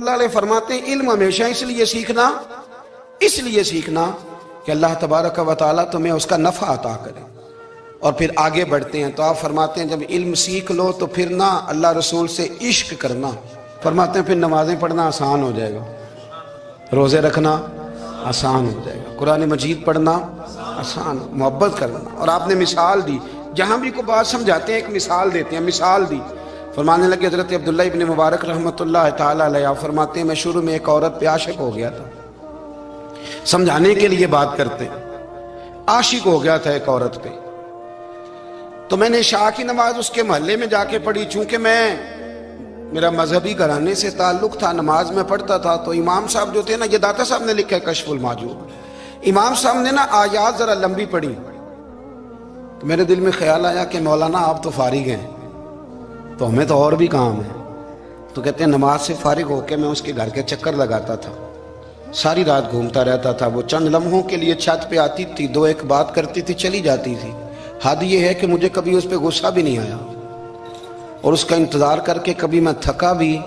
اللہ علیہ فرماتے ہیں علم ہمیشہ اس لیے سیکھنا کہ اللہ تبارک و تعالیٰ تمہیں اس کا نفع عطا کرے اور پھر آگے بڑھتے ہیں. تو آپ فرماتے ہیں جب علم سیکھ لو تو پھر نہ اللہ رسول سے عشق کرنا. فرماتے ہیں پھر نمازیں پڑھنا آسان ہو جائے گا, روزے رکھنا آسان ہو جائے گا, قرآن مجید پڑھنا آسان, محبت کرنا. اور آپ نے مثال دی, جہاں بھی کوئی بات سمجھاتے ہیں ایک مثال دیتے ہیں. مثال دی, فرمانے لگے حضرت عبداللہ ابن مبارک رحمۃ اللہ تعالیٰ علیہ فرماتے ہیں میں شروع میں ایک عورت پہ عاشق ہو گیا تھا. سمجھانے کے لیے بات کرتے, عاشق ہو گیا تھا ایک عورت پہ. تو میں نے عشاء کی نماز اس کے محلے میں جا کے پڑھی. چونکہ میرا مذہبی گھرانے سے تعلق تھا, نماز میں پڑھتا تھا. تو امام صاحب جو تھے نا, یہ داتا صاحب نے لکھا ہے کشف المحجوب, امام صاحب نے نا آیات ذرا لمبی پڑھی. تو میرے دل میں خیال آیا کہ مولانا آپ تو فارغ ہیں, تو ہمیں تو اور بھی کام ہے. تو کہتے ہیں نماز سے فارغ ہو کے میں اس کے گھر کے چکر لگاتا تھا, ساری رات گھومتا رہتا تھا. وہ چند لمحوں کے لیے چھت پہ آتی تھی, دو ایک بات کرتی تھی, چلی جاتی تھی. حد یہ ہے کہ مجھے کبھی اس پہ غصہ بھی نہیں آیا, اور اس کا انتظار کر کے کبھی میں تھکا بھی.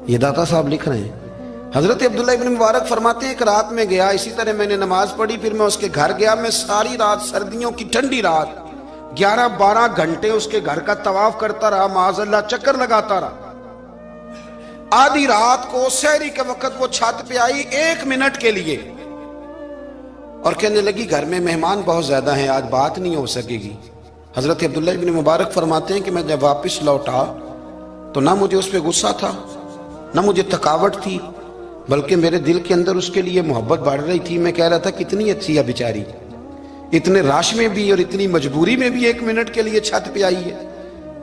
یہ داتا صاحب لکھ رہے ہیں. حضرت عبداللہ ابن مبارک فرماتے ہیں ایک رات میں گیا, اسی طرح میں نے نماز پڑھی, پھر میں اس کے گھر گیا. میں ساری رات, سردیوں کی ٹھنڈی رات, 11-12 گھنٹے اس کے گھر کا طواف کرتا رہا, معاذ اللہ چکر لگاتا رہا. آدھی رات کو سحری کے وقت وہ چھت پہ آئی 1 منٹ کے لیے, اور کہنے لگی گھر میں مہمان بہت زیادہ ہیں, آج بات نہیں ہو سکے گی. حضرت عبداللہ ابن مبارک فرماتے ہیں کہ میں جب واپس لوٹا تو نہ مجھے اس پہ غصہ تھا, نہ مجھے تھکاوٹ تھی, بلکہ میرے دل کے اندر اس کے لیے محبت بڑھ رہی تھی. میں کہہ رہا تھا کتنی اچھی ہے بیچاری, اتنے راش میں بھی اور اتنی مجبوری میں بھی 1 منٹ کے لیے چھت پہ آئی ہے,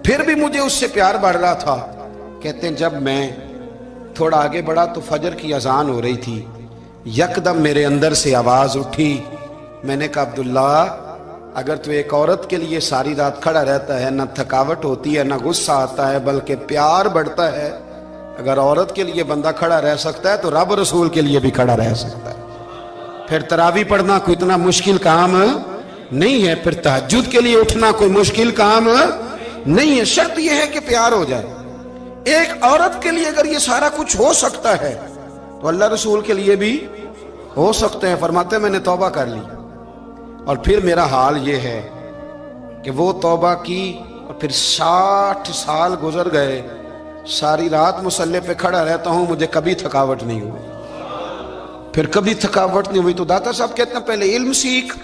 پھر بھی مجھے اس سے پیار بڑھ رہا تھا. کہتے ہیں جب میں تھوڑا آگے بڑھا تو فجر کی اذان ہو رہی تھی. یکدم میرے اندر سے آواز اٹھی. میں نے کہا عبداللہ اگر تو ایک عورت کے لیے ساری رات کھڑا رہتا ہے, نہ تھکاوٹ ہوتی ہے, نہ غصہ آتا ہے, بلکہ پیار بڑھتا ہے, اگر عورت کے لیے بندہ کھڑا رہ سکتا ہے تو رب رسول کے لیے بھی کھڑا رہ سکتا ہے. پھر تراویح پڑھنا کوئی اتنا مشکل کام نہیں ہے, پھر تہجد کے لیے اٹھنا کوئی مشکل کام نہیں ہے. شرط یہ ہے کہ پیار ہو جائے. ایک عورت کے لیے اگر یہ سارا کچھ ہو سکتا ہے تو اللہ رسول کے لیے بھی ہو سکتے ہیں. فرماتے ہیں میں نے توبہ کر لی, اور پھر میرا حال یہ ہے کہ وہ توبہ کی اور پھر 60 سال گزر گئے, ساری رات مصلی پہ کھڑا رہتا ہوں, مجھے کبھی تھکاوٹ نہیں ہوئی, پھر کبھی تھکاوٹ نہیں ہوئی. تو داتا صاحب کہتے ہیں پہلے علم سیکھ,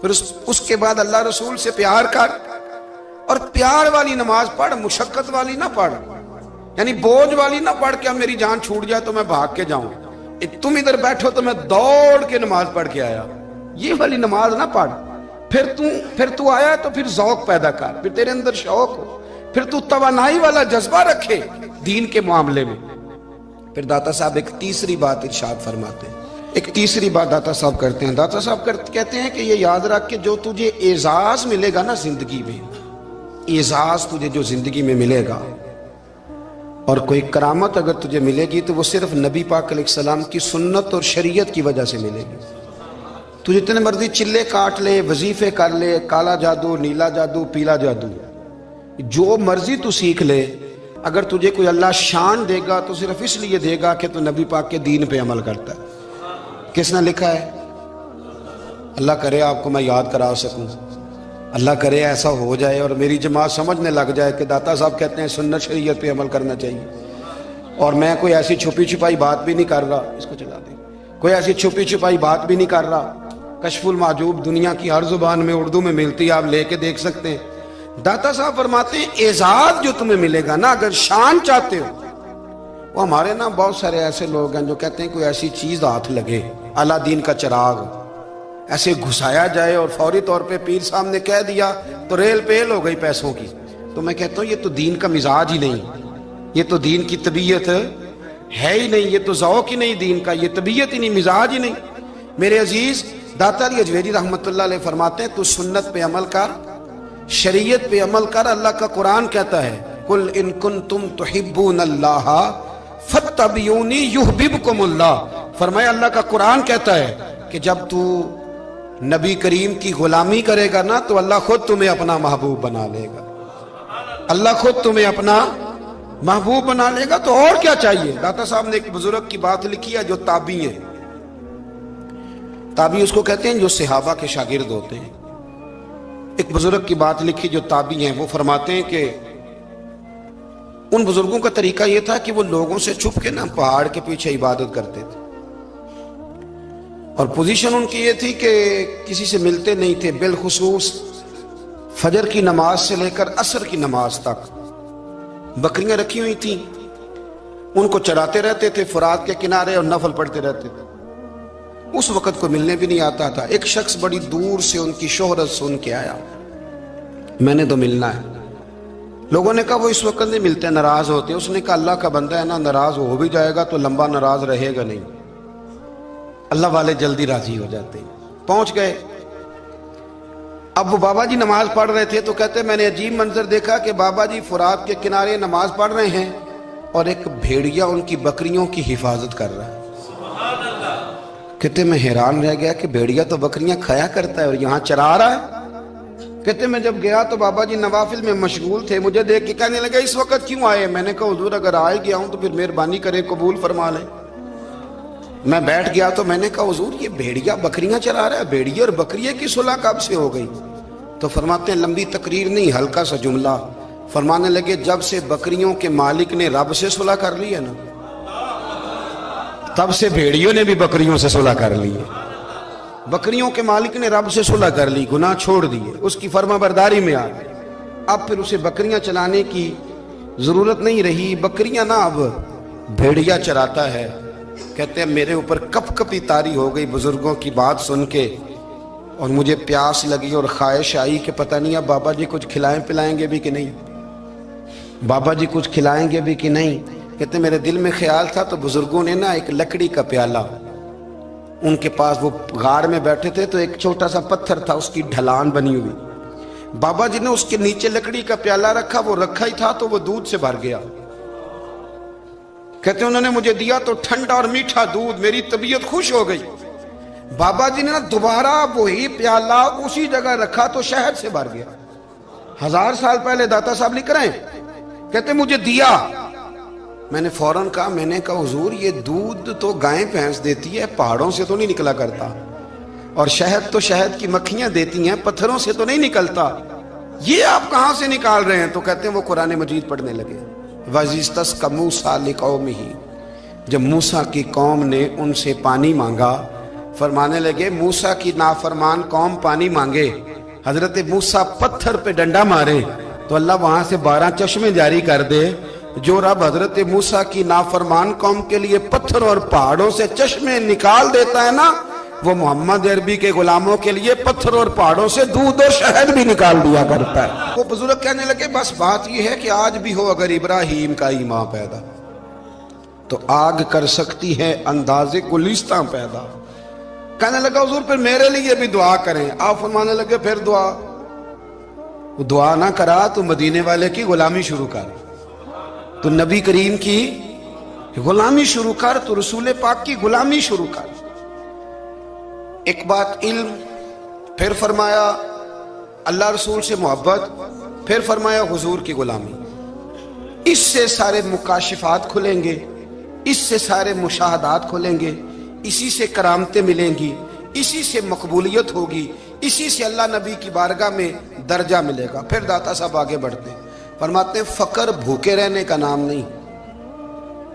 پھر اس کے بعد اللہ رسول سے پیار کر, اور پیار والی نماز پڑھ, مشقت والی نہ پڑھ, یعنی بوجھ والی نہ پڑھ کہ اب میری جان چھوٹ جائے تو میں بھاگ کے جاؤں, تم ادھر بیٹھو تو میں دوڑ کے نماز پڑھ کے آیا, یہ والی نماز نہ پڑھ. پھر تو آیا تو پھر ذوق پیدا کر, پھر تیرے اندر شوق ہو, پھر تو توانائی والا جذبہ رکھے دین کے معاملے میں. پھر داتا صاحب ایک تیسری بات ارشاد فرماتے ہیں, ایک تیسری بات داتا صاحب کرتے ہیں. داتا صاحب کہتے ہیں کہ یہ یاد رکھ کہ جو تجھے اعزاز ملے گا نا زندگی میں, اعزاز تجھے جو زندگی میں ملے گا, اور کوئی کرامت اگر تجھے ملے گی تو وہ صرف نبی پاک علیہ السلام کی سنت اور شریعت کی وجہ سے ملے گی. تو جتنے مرضی چلے کاٹ لے, وظیفے کر لے, کالا جادو, نیلا جادو, پیلا جادو, جو مرضی تو سیکھ لے, اگر تجھے کوئی اللہ شان دے گا تو صرف اس لیے دے گا کہ تو نبی پاک کے دین پہ عمل کرتا ہے. کس نے لکھا ہے؟ اللہ کرے آپ کو میں یاد کرا سکوں, اللہ کرے ایسا ہو جائے اور میری جماعت سمجھنے لگ جائے کہ داتا صاحب کہتے ہیں سنت شریعت پہ عمل کرنا چاہیے, اور میں کوئی ایسی چھپی چھپائی بات بھی نہیں کر رہا, اس کو چلا دیں, کوئی ایسی چھپی چھپائی بات بھی نہیں کر رہا. کشف المحجوب دنیا کی ہر زبان میں اردو میں ملتی ہے, آپ لے کے دیکھ سکتے ہیں. داتا صاحب فرماتے ہیں اعزاز جو تمہیں ملے گا نا, اگر شان چاہتے ہو, وہ ہمارے نا بہت سارے ایسے لوگ ہیں جو کہتے ہیں کوئی ایسی چیز ہاتھ لگے, اعلیٰ دین کا چراغ ایسے گھسایا جائے اور فوری طور پہ پیر صاحب نے کہہ دیا تو ریل پیل ہو گئی پیسوں کی. تو میں کہتا ہوں یہ تو دین کا مزاج ہی نہیں, یہ تو دین کی طبیعت ہے ہی نہیں, یہ تو ذوق ہی نہیں دین کا, یہ طبیعت ہی نہیں, مزاج ہی نہیں. میرے عزیز داتا علی اجویری رحمت اللہ علیہ فرماتے ہیں تو سنت پہ عمل کر, شریعت پہ عمل کر. اللہ کا قرآن کہتا ہے قل ان کنتم تحبون اللہ فاتبعونی یحببکم اللہ. فرمایا اللہ کا قرآن کہتا ہے کہ جب تو نبی کریم کی غلامی کرے گا نا تو اللہ خود تمہیں اپنا محبوب بنا لے گا, اللہ خود تمہیں اپنا محبوب بنا لے گا تو اور کیا چاہیے. داتا صاحب نے ایک بزرگ کی بات لکھی ہے جو تابعی ہیں. تابعی اس کو کہتے ہیں جو صحابہ کے شاگرد ہوتے ہیں. ایک بزرگ کی بات لکھی جو تابعی ہیں, وہ فرماتے ہیں کہ ان بزرگوں کا طریقہ یہ تھا کہ وہ لوگوں سے چھپ کے نا پہاڑ کے پیچھے عبادت کرتے تھے, اور پوزیشن ان کی یہ تھی کہ کسی سے ملتے نہیں تھے, بالخصوص فجر کی نماز سے لے کر عصر کی نماز تک بکریاں رکھی ہوئی تھیں, ان کو چراتے رہتے تھے فرات کے کنارے اور نفل پڑھتے رہتے تھے. اس وقت کو ملنے بھی نہیں آتا تھا. ایک شخص بڑی دور سے ان کی شہرت سن کے آیا, میں نے تو ملنا ہے. لوگوں نے کہا وہ اس وقت نہیں ملتے, ناراض ہوتے. اس نے کہا اللہ کا بندہ ہے نا, ناراض ہو بھی جائے گا تو لمبا ناراض رہے گا نہیں, اللہ والے جلدی راضی ہو جاتے ہیں. پہنچ گئے. اب وہ بابا جی نماز پڑھ رہے تھے تو کہتے میں نے عجیب منظر دیکھا کہ بابا جی فرات کے کنارے نماز پڑھ رہے ہیں اور ایک بھیڑیا ان کی بکریوں کی حفاظت کر رہا ہے. کہتے میں حیران رہ گیا کہ بھیڑیا تو بکریاں کھایا کرتا ہے اور یہاں چرا رہا ہے. کہتے میں جب گیا تو بابا جی نوافل میں مشغول تھے, مجھے دیکھ کے کہنے لگا اس وقت کیوں آئے. میں نے کہا حضور اگر آئے گیا ہوں تو پھر مہربانی کرے قبول فرما لیں. میں بیٹھ گیا تو میں نے کہا حضور یہ بھیڑیا بکریاں چرا رہا ہے, بھیڑیا اور بکریے کی صلح کب سے ہو گئی؟ تو فرماتے ہیں لمبی تقریر نہیں, ہلکا سا جملہ. فرمانے لگے جب سے بکریوں کے مالک نے رب سے صلح کر لی ہے نا, تب سے بھیڑیوں نے بھی بکریوں سے صلح کر لی ہے. بکریوں کے مالک نے رب سے صلح کر لی, گناہ چھوڑ دیے, اس کی فرما برداری میں آ گئے. اب پھر اسے بکریاں چلانے کی ضرورت نہیں رہی. بکریاں نا اب بھیڑیا چراتا ہے. کہتے ہیں میرے اوپر کپ کپی طاری ہو گئی بزرگوں کی بات سن کے, اور مجھے پیاس لگی اور خواہش آئی کہ پتہ نہیں اب بابا جی کچھ کھلائیں پلائیں گے بھی کہ نہیں, بابا جی کچھ کھلائیں گے بھی کہ نہیں. کہتے میرے دل میں خیال تھا تو بزرگوں نے نا ایک لکڑی کا پیالہ, ان کے پاس وہ غار میں بیٹھے تھے تو ایک چھوٹا سا پتھر تھا, اس کی ڈھلان بنی ہوئی. بابا جی نے اس کے نیچے لکڑی کا پیالہ رکھا, وہ رکھا ہی تھا تو وہ دودھ سے بھر گیا. کہتے انہوں نے مجھے دیا تو ٹھنڈا اور میٹھا دودھ, میری طبیعت خوش ہو گئی. بابا جی نے نا دوبارہ وہی پیالہ اسی جگہ رکھا تو شہد سے بھر گیا. 1000 سال پہلے داتا صاحب لکھ رہے ہیں. کہتے مجھے دیا, میں نے فوراً کہا, میں نے کہا حضور یہ دودھ تو گائیں بھینس دیتی ہے, پہاڑوں سے تو نہیں نکلا کرتا, اور شہد تو شہد کی مکھیاں دیتی ہیں, پتھروں سے تو نہیں نکلتا, یہ آپ کہاں سے نکال رہے ہیں؟ تو کہتے ہیں وہ قرآن مجید پڑھنے لگے. وَإِذِ اسْتَسْقَى مُوسَىٰ لِقَوْمِهِ, جب موسیٰ کی قوم نے ان سے پانی مانگا, فرمانے لگے موسیٰ کی نافرمان قوم پانی مانگے, حضرت موسیٰ پتھر پہ ڈنڈا مارے تو اللہ وہاں سے 12 چشمے جاری کر دے. جو رب حضرت موسیٰ کی نافرمان قوم کے لیے پتھر اور پہاڑوں سے چشمے نکال دیتا ہے نا, وہ محمد عربی کے غلاموں کے لیے پتھر اور پہاڑوں سے دودھ اور شہد بھی نکال دیا کرتا ہے. وہ بزرگ کہنے لگے بس بات یہ ہے کہ آج بھی ہو اگر ابراہیم کا ایمان پیدا تو آگ کر سکتی ہے انداز گلستاں پیدا. کہنے لگا حضور پھر میرے لیے بھی دعا کریں. آپ فرمانے لگے پھر دعا, وہ دعا نہ کرا تو مدینے والے کی غلامی شروع کر, تو نبی کریم کی غلامی شروع کر, تو رسول پاک کی غلامی شروع کر. ایک بات علم, پھر فرمایا اللہ رسول سے محبت, پھر فرمایا حضور کی غلامی. اس سے سارے مکاشفات کھلیں گے, اس سے سارے مشاہدات کھلیں گے, اسی سے کرامتیں ملیں گی, اسی سے مقبولیت ہوگی, اسی سے اللہ نبی کی بارگاہ میں درجہ ملے گا. پھر داتا صاحب آگے بڑھتے ہیں, فرماتے ہیں فقر بھوکے رہنے کا نام نہیں.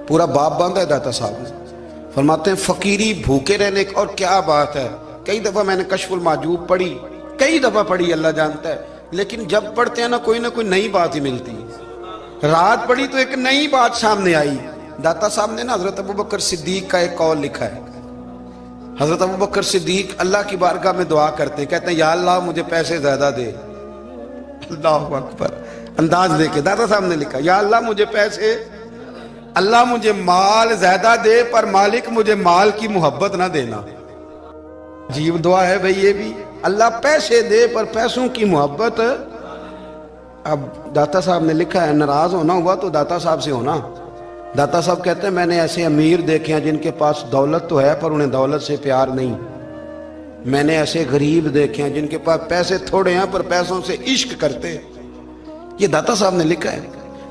پورا باب باندھا ہے داتا صاحب نے. فرماتے ہیں فقیری بھوکے رہنے کا, اور کیا بات ہے. کئی دفعہ میں نے کشف المعجوب پڑھی, کئی دفعہ پڑھی, اللہ جانتا ہے, لیکن جب پڑھتے ہیں نہ کوئی نئی بات ہی ملتی. رات پڑھی تو ایک نئی بات سامنے آئی. داتا صاحب نے نا حضرت ابوبکر صدیق کا ایک قول لکھا ہے. حضرت ابوبکر صدیق اللہ کی بارگاہ میں دعا کرتے ہیں, کہتے ہیں یا اللہ مجھے پیسے زیادہ دے. اللہ اکبر, انداز دے کے داتا صاحب نے لکھا یا اللہ مجھے پیسے, اللہ مجھے مال زیادہ دے پر مالک مجھے مال کی محبت نہ دینا. عجیب دعا ہے بھئی یہ بھی, اللہ پیسے دے پر پیسوں کی محبت. اب داتا صاحب نے لکھا ہے ناراض ہونا ہوا تو داتا صاحب سے ہونا. داتا صاحب کہتے ہیں میں نے ایسے امیر دیکھے ہیں جن کے پاس دولت تو ہے پر انہیں دولت سے پیار نہیں. میں نے ایسے غریب دیکھے ہیں جن کے پاس پیسے تھوڑے ہیں پر پیسوں سے عشق کرتے. یہ داتا صاحب نے لکھا ہے.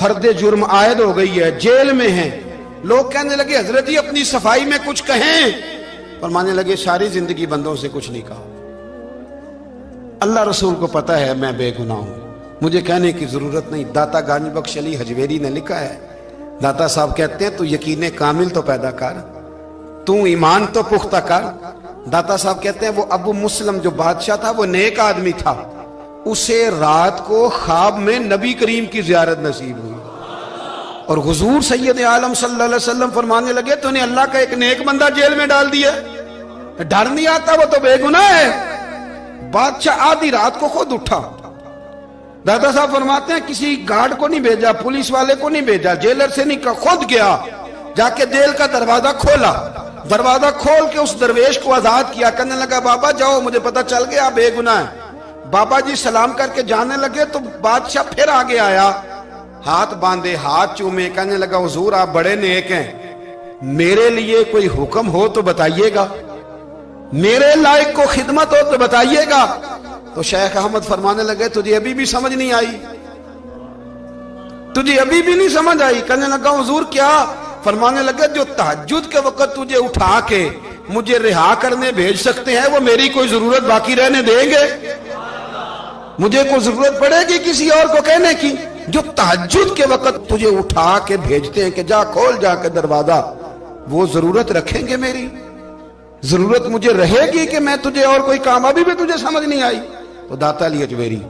فرد جرم عائد ہو گئی ہے، جیل میں ہیں. لوگ کہنے لگے حضرت جی اپنی صفائی میں کچھ کہیں. فرمانے لگے ساری زندگی بندوں سے کچھ نہیں کہا. اللہ رسول کو پتا ہے میں بے گناہ ہوں، مجھے کہنے کی ضرورت نہیں. داتا گنج بخش علی حجویری نے لکھا ہے، داتا صاحب کہتے ہیں تو یقین کامل تو پیدا کر، تو ایمان تو پختہ کر. داتا صاحب کہتے ہیں وہ ابو مسلم جو بادشاہ تھا وہ نیک آدمی تھا، اسے رات کو خواب میں نبی کریم کی زیارت نصیب ہوئی اور حضور سید عالم صلی اللہ علیہ وسلم فرمانے لگے تو نے اللہ کا ایک نیک بندہ جیل میں ڈال دیا. ڈر نہیں آتا، وہ تو بے گناہ ہے. بادشاہ آدھی رات کو خود اٹھا. دادا صاحب فرماتے ہیں کسی گارڈ کو نہیں بھیجا، پولیس والے کو نہیں بھیجا، جیلر سے نہیں کہا، خود گیا، جا کے جیل کا دروازہ کھولا. دروازہ کھول کے اس درویش کو آزاد کیا. کہنے لگا بابا جاؤ، مجھے پتا چل گیا آپ بے گناہ ہیں. بابا جی سلام کر کے جانے لگے تو بادشاہ پھر آگے آیا، ہاتھ باندھے، ہاتھ چومے. کہنے لگا حضور آپ بڑے نیک ہیں، میرے لیے کوئی حکم ہو تو بتائیے گا، میرے لائق کو خدمت ہو تو بتائیے گا. تو شیخ احمد فرمانے لگے تجھے ابھی بھی سمجھ نہیں آئی، تجھے ابھی بھی نہیں سمجھ آئی. کہنے لگا حضور کیا؟ فرمانے لگے جو تہجد کے وقت تجھے اٹھا کے مجھے رہا کرنے بھیج سکتے ہیں وہ میری کوئی ضرورت باقی رہنے دیں گے؟ مجھے کوئی ضرورت پڑے گی کسی اور کو کہنے کی؟ جو تہجد کے وقت تجھے اٹھا کے بھیجتے ہیں کہ جا کھول جا کے دروازہ، وہ ضرورت رکھیں گے میری؟ ضرورت مجھے رہے گی کہ میں تجھے اور کوئی کام؟ ابھی بھی تجھے سمجھ نہیں آئی؟ تو داتا علی حجویری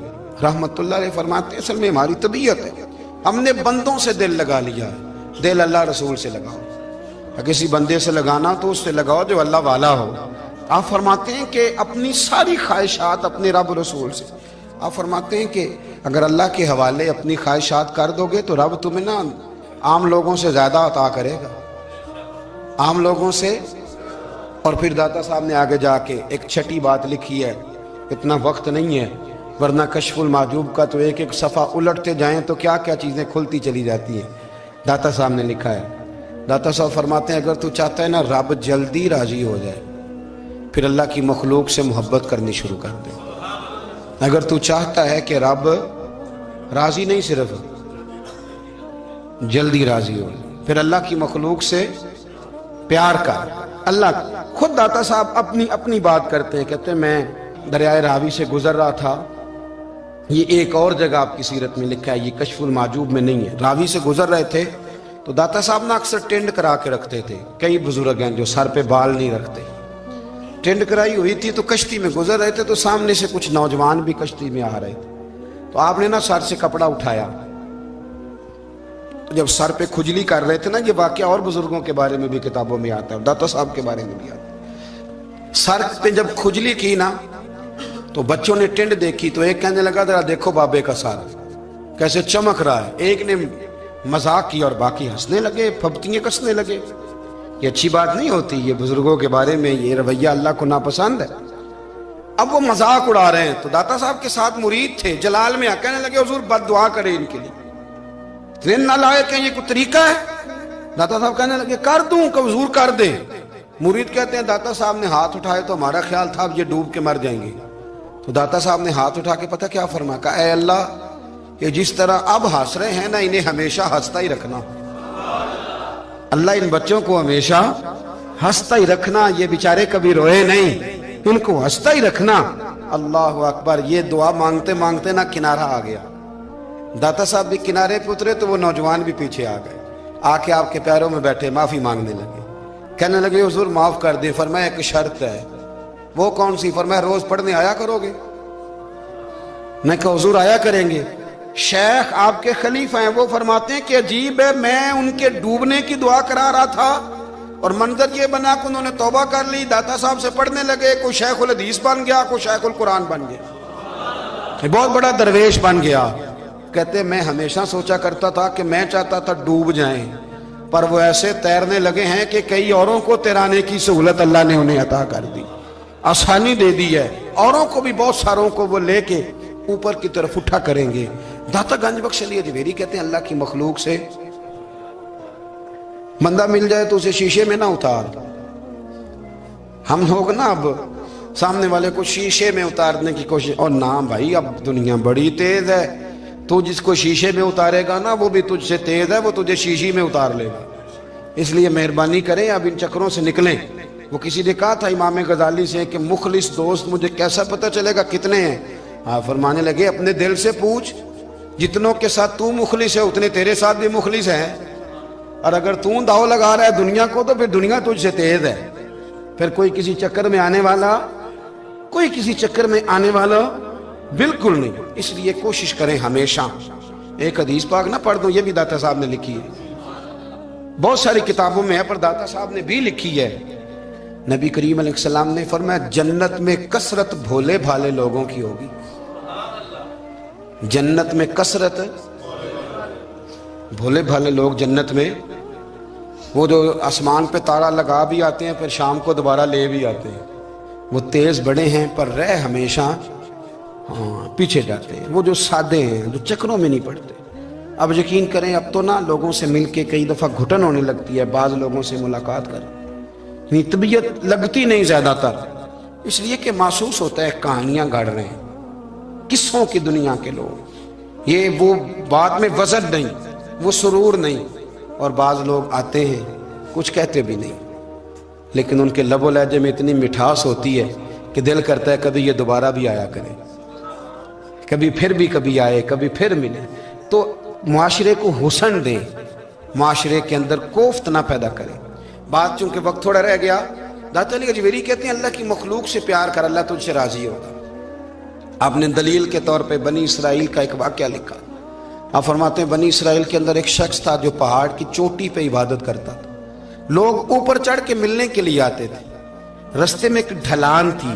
رحمت اللہ علیہ فرماتے ہیں اصل میں ہماری طبیعت ہے، ہم نے بندوں سے دل لگا لیا ہے. دل اللہ رسول سے لگاؤ، کسی بندے سے لگانا تو اس سے لگاؤ جو اللہ والا ہو. آپ فرماتے ہیں کہ اپنی ساری خواہشات اپنے رب رسول سے، آپ فرماتے ہیں کہ اگر اللہ کے حوالے اپنی خواہشات کر دو گے تو رب تمہیں نا عام لوگوں سے زیادہ عطا کرے گا، عام لوگوں سے. اور پھر داتا صاحب نے آگے جا کے ایک چھٹی بات لکھی ہے، اتنا وقت نہیں ہے ورنہ کشف المحجوب کا تو ایک ایک صفحہ الٹتے جائیں تو کیا کیا چیزیں کھلتی چلی جاتی ہیں. داتا صاحب نے لکھا ہے، داتا صاحب فرماتے ہیں اگر تو چاہتا ہے نا رب جلدی راضی ہو جائے پھر اللہ کی مخلوق سے محبت کرنی شروع کر دے. اگر تو چاہتا ہے کہ رب راضی نہیں صرف جلدی راضی ہو پھر اللہ کی مخلوق سے پیار کر. اللہ خود داتا صاحب اپنی بات کرتے ہیں، کہتے ہیں میں دریائے راوی سے گزر رہا تھا، یہ ایک اور جگہ آپ کی سیرت میں لکھا ہے، یہ کشف المحجوب میں نہیں ہے. راوی سے گزر رہے تھے تو داتا صاحب نے اکثر ٹینڈ کرا کے رکھتے تھے. کئی بزرگ ہیں جو سر پہ بال نہیں رکھتے، ٹینڈ کرائی ہوئی تھی تو کشتی میں گزر رہے تھے تو سامنے سے کچھ نوجوان بھی کشتی میں آ رہے تھے. تو آپ نے نا سر سے کپڑا اٹھایا، جب سر پہ کھجلی کر رہے تھے نا، یہ واقعہ اور بزرگوں کے بارے میں بھی کتابوں میں آتا ہے، داتا صاحب کے بارے میں بھی آتا ہے. سر پہ جب کھجلی کی نا تو بچوں نے ٹینڈ دیکھی تو ایک کہنے لگا ذرا دیکھو بابے کا سر کیسے چمک رہا ہے. ایک نے مذاق کی اور باقی ہنسنے لگے، پھپتیاں کسنے لگے. یہ اچھی بات نہیں ہوتی، یہ بزرگوں کے بارے میں یہ رویہ اللہ کو ناپسند ہے. اب وہ مذاق اڑا رہے ہیں تو داتا صاحب کے ساتھ مرید تھے جلال میں کہنے لگے حضور بد دعا کرے ان کے لیے، اتنے نالائق ہیں، یہ کوئی طریقہ ہے؟ داتا صاحب کہنے لگے کر دوں کہ حضور کر دے. مرید کہتے ہیں داتا صاحب نے ہاتھ اٹھائے تو ہمارا خیال تھا اب یہ ڈوب کے مر جائیں گے. تو داتا صاحب نے ہاتھ اٹھا کے پتہ کیا فرمایا؟ کہا اے اللہ یہ جس طرح اب ہنس رہے ہیں نا انہیں ہمیشہ ہنستا ہی رکھنا. اللہ ان بچوں کو ہمیشہ ہنستا ہی رکھنا، یہ بیچارے کبھی روئے نہیں، ان کو ہنستا ہی رکھنا. اللہ اکبر. یہ دعا مانگتے مانگتے نا کنارہ آ گیا. داتا صاحب بھی کنارے پہ اترے تو وہ نوجوان بھی پیچھے آ گئے، آ کے آپ کے پیروں میں بیٹھے معافی مانگنے لگے. کہنے لگے حضور معاف کر دیں. فرمایا ایک شرط ہے. وہ کون سی؟ فرمایا روز پڑھنے آیا کرو گے. میں کہا حضور آیا کریں گے. شیخ آپ کے خلیفہ ہیں، وہ فرماتے ہیں کہ عجیب ہے میں ان کے ڈوبنے کی دعا کرا رہا تھا اور منظر یہ بنا کہ انہوں نے توبہ کر لی، داتا صاحب سے پڑھنے لگے، کوئی شیخ الحدیث بن گیا، کوئی شیخ القرآن بن گیا، بہت بڑا درویش بن گیا. کہتے میں ہمیشہ سوچا کرتا تھا کہ میں چاہتا تھا ڈوب جائیں، پر وہ ایسے تیرنے لگے ہیں کہ کئی اوروں کو تیرانے کی سہولت اللہ نے انہیں عطا کر دی، آسانی دے دی ہے. اوروں کو بھی بہت ساروں کو وہ لے کے اوپر کی طرف اٹھا کریں گے. داتا گنج بخش علی حجویری کہتے ہیں اللہ کی مخلوق سے بندہ مل جائے تو اسے شیشے میں نہ اتار. ہم لوگ نا اب سامنے والے کو شیشے میں اتارنے کی کوشش، اور نہ بھائی اب دنیا بڑی تیز ہے، تو جس کو شیشے میں اتارے گا نا وہ بھی تجھ سے تیز ہے، وہ تجھے شیشی میں اتار لے گا۔ اس لیے مہربانی کریں اب ان چکروں سے نکلیں۔ وہ کسی نے کہا تھا امام غزالی سے کہ مخلص دوست مجھے کیسا پتہ چلے گا کتنے ہیں؟ آپ فرمانے لگے اپنے دل سے پوچھ، جتنوں کے ساتھ تو مخلص ہے اتنے تیرے ساتھ بھی مخلص ہیں، اور اگر تو داؤ لگا رہا ہے دنیا کو تو پھر دنیا تجھ سے تیز ہے۔ پھر کوئی کسی چکر میں آنے والا بالکل نہیں۔ اس لیے کوشش کریں ہمیشہ۔ ایک حدیث پاک نہ پڑھ دوں، یہ بھی داتا صاحب نے لکھی ہے، بہت ساری کتابوں میں ہے پر داتا صاحب نے بھی لکھی ہے۔ نبی کریم علیہ السلام نے فرمایا جنت میں کثرت بھولے بھالے لوگوں کی ہوگی۔ جنت میں کثرت بھولے بھالے لوگ جنت میں، وہ جو آسمان پہ تارا لگا بھی آتے ہیں پھر شام کو دوبارہ لے بھی آتے ہیں، وہ تیز بڑے ہیں پر رہ ہمیشہ پیچھے جاتے ہیں۔ وہ جو سادے ہیں، جو چکروں میں نہیں پڑتے۔ اب یقین کریں اب تو نا لوگوں سے مل کے کئی دفعہ گھٹن ہونے لگتی ہے، بعض لوگوں سے ملاقات کر طبیعت لگتی نہیں زیادہ تر، اس لیے کہ محسوس ہوتا ہے کہانیاں گاڑ رہے ہیں، قصوں کی دنیا کے لوگ، یہ وہ بات میں وزن نہیں، وہ سرور نہیں۔ اور بعض لوگ آتے ہیں کچھ کہتے بھی نہیں، لیکن ان کے لب و لہجے میں اتنی مٹھاس ہوتی ہے کہ دل کرتا ہے کبھی یہ دوبارہ بھی آیا کرے، کبھی آئے، کبھی پھر ملے۔ تو معاشرے کو حسن دیں، معاشرے کے اندر کوفت نہ پیدا کریں۔ بات چونکہ وقت تھوڑا رہ گیا، داتا علی اجمیری کہتے ہیں اللہ کی مخلوق سے پیار کر، اللہ تجھ سے راضی ہوگا۔ آپ نے دلیل کے طور پہ بنی اسرائیل کا ایک واقعہ لکھا۔ آپ فرماتے ہیں بنی اسرائیل کے اندر ایک شخص تھا جو پہاڑ کی چوٹی پہ عبادت کرتا تھا، لوگ اوپر چڑھ کے ملنے کے لیے آتے تھے، رستے میں ایک ڈھلان تھی،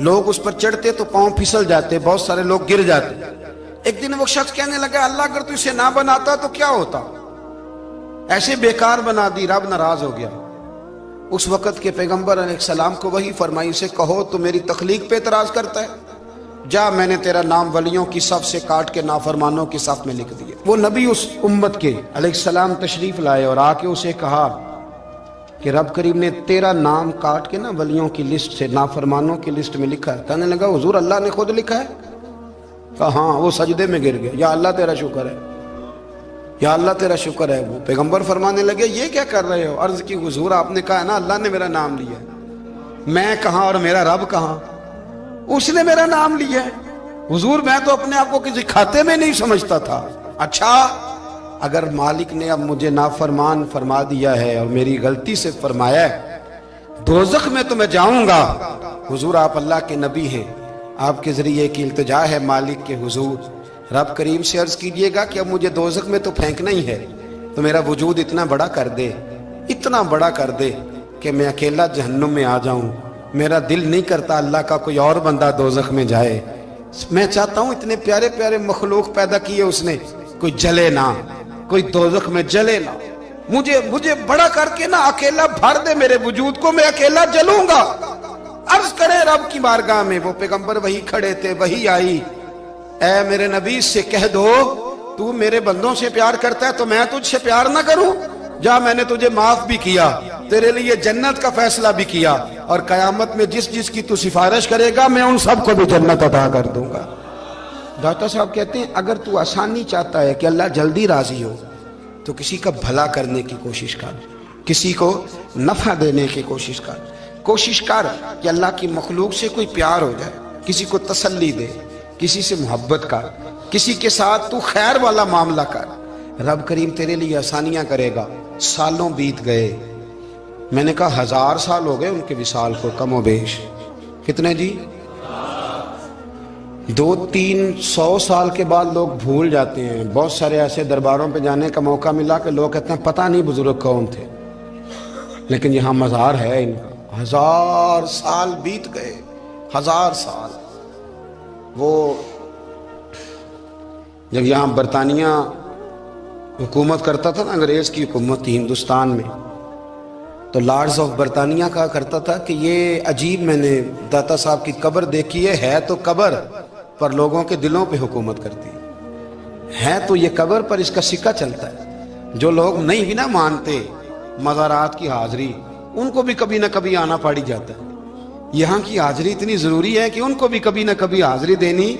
لوگ اس پر چڑھتے تو پاؤں پھسل جاتے، بہت سارے لوگ گر جاتے۔ ایک دن وہ شخص کہنے لگا اللہ اگر تو اسے نہ بناتا تو کیا ہوتا، ایسے بیکار بنا دی، رب ناراض ہو گیا۔ اس وقت کے پیغمبر علیہ السلام کو وحی فرمائی سے کہو تو میری تخلیق پہ اعتراض کرتا ہے، جا میں نے تیرا نام ولیوں کی صف سے کاٹ کے نافرمانوں کی صف میں لکھ دیا۔ وہ نبی اس امت کے علیہ السلام تشریف لائے اور آ کے اسے کہا کہ رب کریم نے تیرا نام کاٹ کے نا ولیوں کی لسٹ سے نافرمانوں کی لسٹ میں لکھا ہے۔ کہنے لگا حضور اللہ نے خود لکھا ہے؟ کہا ہاں۔ وہ سجدے میں گر گیا، یا اللہ تیرا شکر ہے، یا اللہ تیرا شکر ہے۔ وہ پیغمبر فرمانے لگے یہ کیا کر رہے ہو؟ عرض کی حضور آپ نے کہا ہے نا اللہ نے میرا نام لیا ہے، میں کہاں اور میرا رب کہاں؟ اس نے میرا نام لیا ہے حضور، میں تو اپنے آپ کو کسی کھاتے میں نہیں سمجھتا تھا۔ اچھا اگر مالک نے اب مجھے نافرمان فرما دیا ہے اور میری غلطی سے فرمایا ہے دوزخ میں تو میں جاؤں گا۔ حضور آپ اللہ کے نبی ہیں، آپ کے ذریعے کی التجا ہے مالک کے حضور، رب کریم سے عرض کیجئے گا کہ اب مجھے دوزخ میں تو پھینکنا ہی ہے، تو میرا وجود اتنا بڑا کر دے، اتنا بڑا کر دے کہ میں اکیلا جہنم میں آ جاؤں۔ میرا دل نہیں کرتا اللہ کا کوئی اور بندہ دوزخ میں جائے، میں چاہتا ہوں اتنے پیارے پیارے مخلوق پیدا کیے اس نے، کوئی جلے نہ، کوئی دوزخ میں جلے نہ، مجھے بڑا کر کے نا اکیلا بھر دے میرے وجود کو، میں اکیلا جلوں گا۔ عرض کرے رب کی بارگاہ میں، وہ پیغمبر وہی کھڑے تھے، وہی آئی، اے میرے نبی سے کہہ دو تو میرے بندوں سے پیار کرتا ہے تو میں تجھ سے پیار نہ کروں؟ جا میں نے تجھے معاف بھی کیا، تیرے لیے جنت کا فیصلہ بھی کیا، اور قیامت میں جس کی تو سفارش کرے گا میں ان سب کو بھی جنت عطا کر دوں گا۔ داتا صاحب کہتے ہیں اگر تو آسانی چاہتا ہے کہ اللہ جلدی راضی ہو تو کسی کا بھلا کرنے کی کوشش کر، کسی کو نفع دینے کی کوشش کر کہ اللہ کی مخلوق سے کوئی پیار ہو جائے، کسی کو تسلی دے، کسی سے محبت کر، کسی کے ساتھ تو خیر والا معاملہ کر، رب کریم تیرے لیے آسانیاں کرے گا۔ سالوں بیت گئے، میں نے کہا 1000 سال ہو گئے ان کے وصال کو کم و بیش، کتنے جی؟ 200-300 سال کے بعد لوگ بھول جاتے ہیں۔ بہت سارے ایسے درباروں پہ جانے کا موقع ملا کہ لوگ کہتے ہیں پتہ نہیں بزرگ کون تھے، لیکن یہاں مزار ہے ان کا۔ 1000 سال بیت گئے، 1000 سال۔ وہ جب یہاں برطانیہ حکومت کرتا تھا نا، انگریز کی حکومت تھی ہندوستان میں، تو لارڈز آف برطانیہ کہا کرتا تھا کہ یہ عجیب، میں نے داتا صاحب کی قبر دیکھی ہے تو قبر پر لوگوں کے دلوں پہ حکومت کرتی ہے تو یہ قبر پر اس کا سکہ چلتا ہے۔ جو لوگ نہیں بھی نہ مانتے مزارات کی حاضری، ان کو بھی کبھی نہ کبھی آنا پڑ ہی جاتا ہے۔ یہاں کی حاضری اتنی ضروری ہے کہ ان کو بھی کبھی نہ کبھی حاضری دینی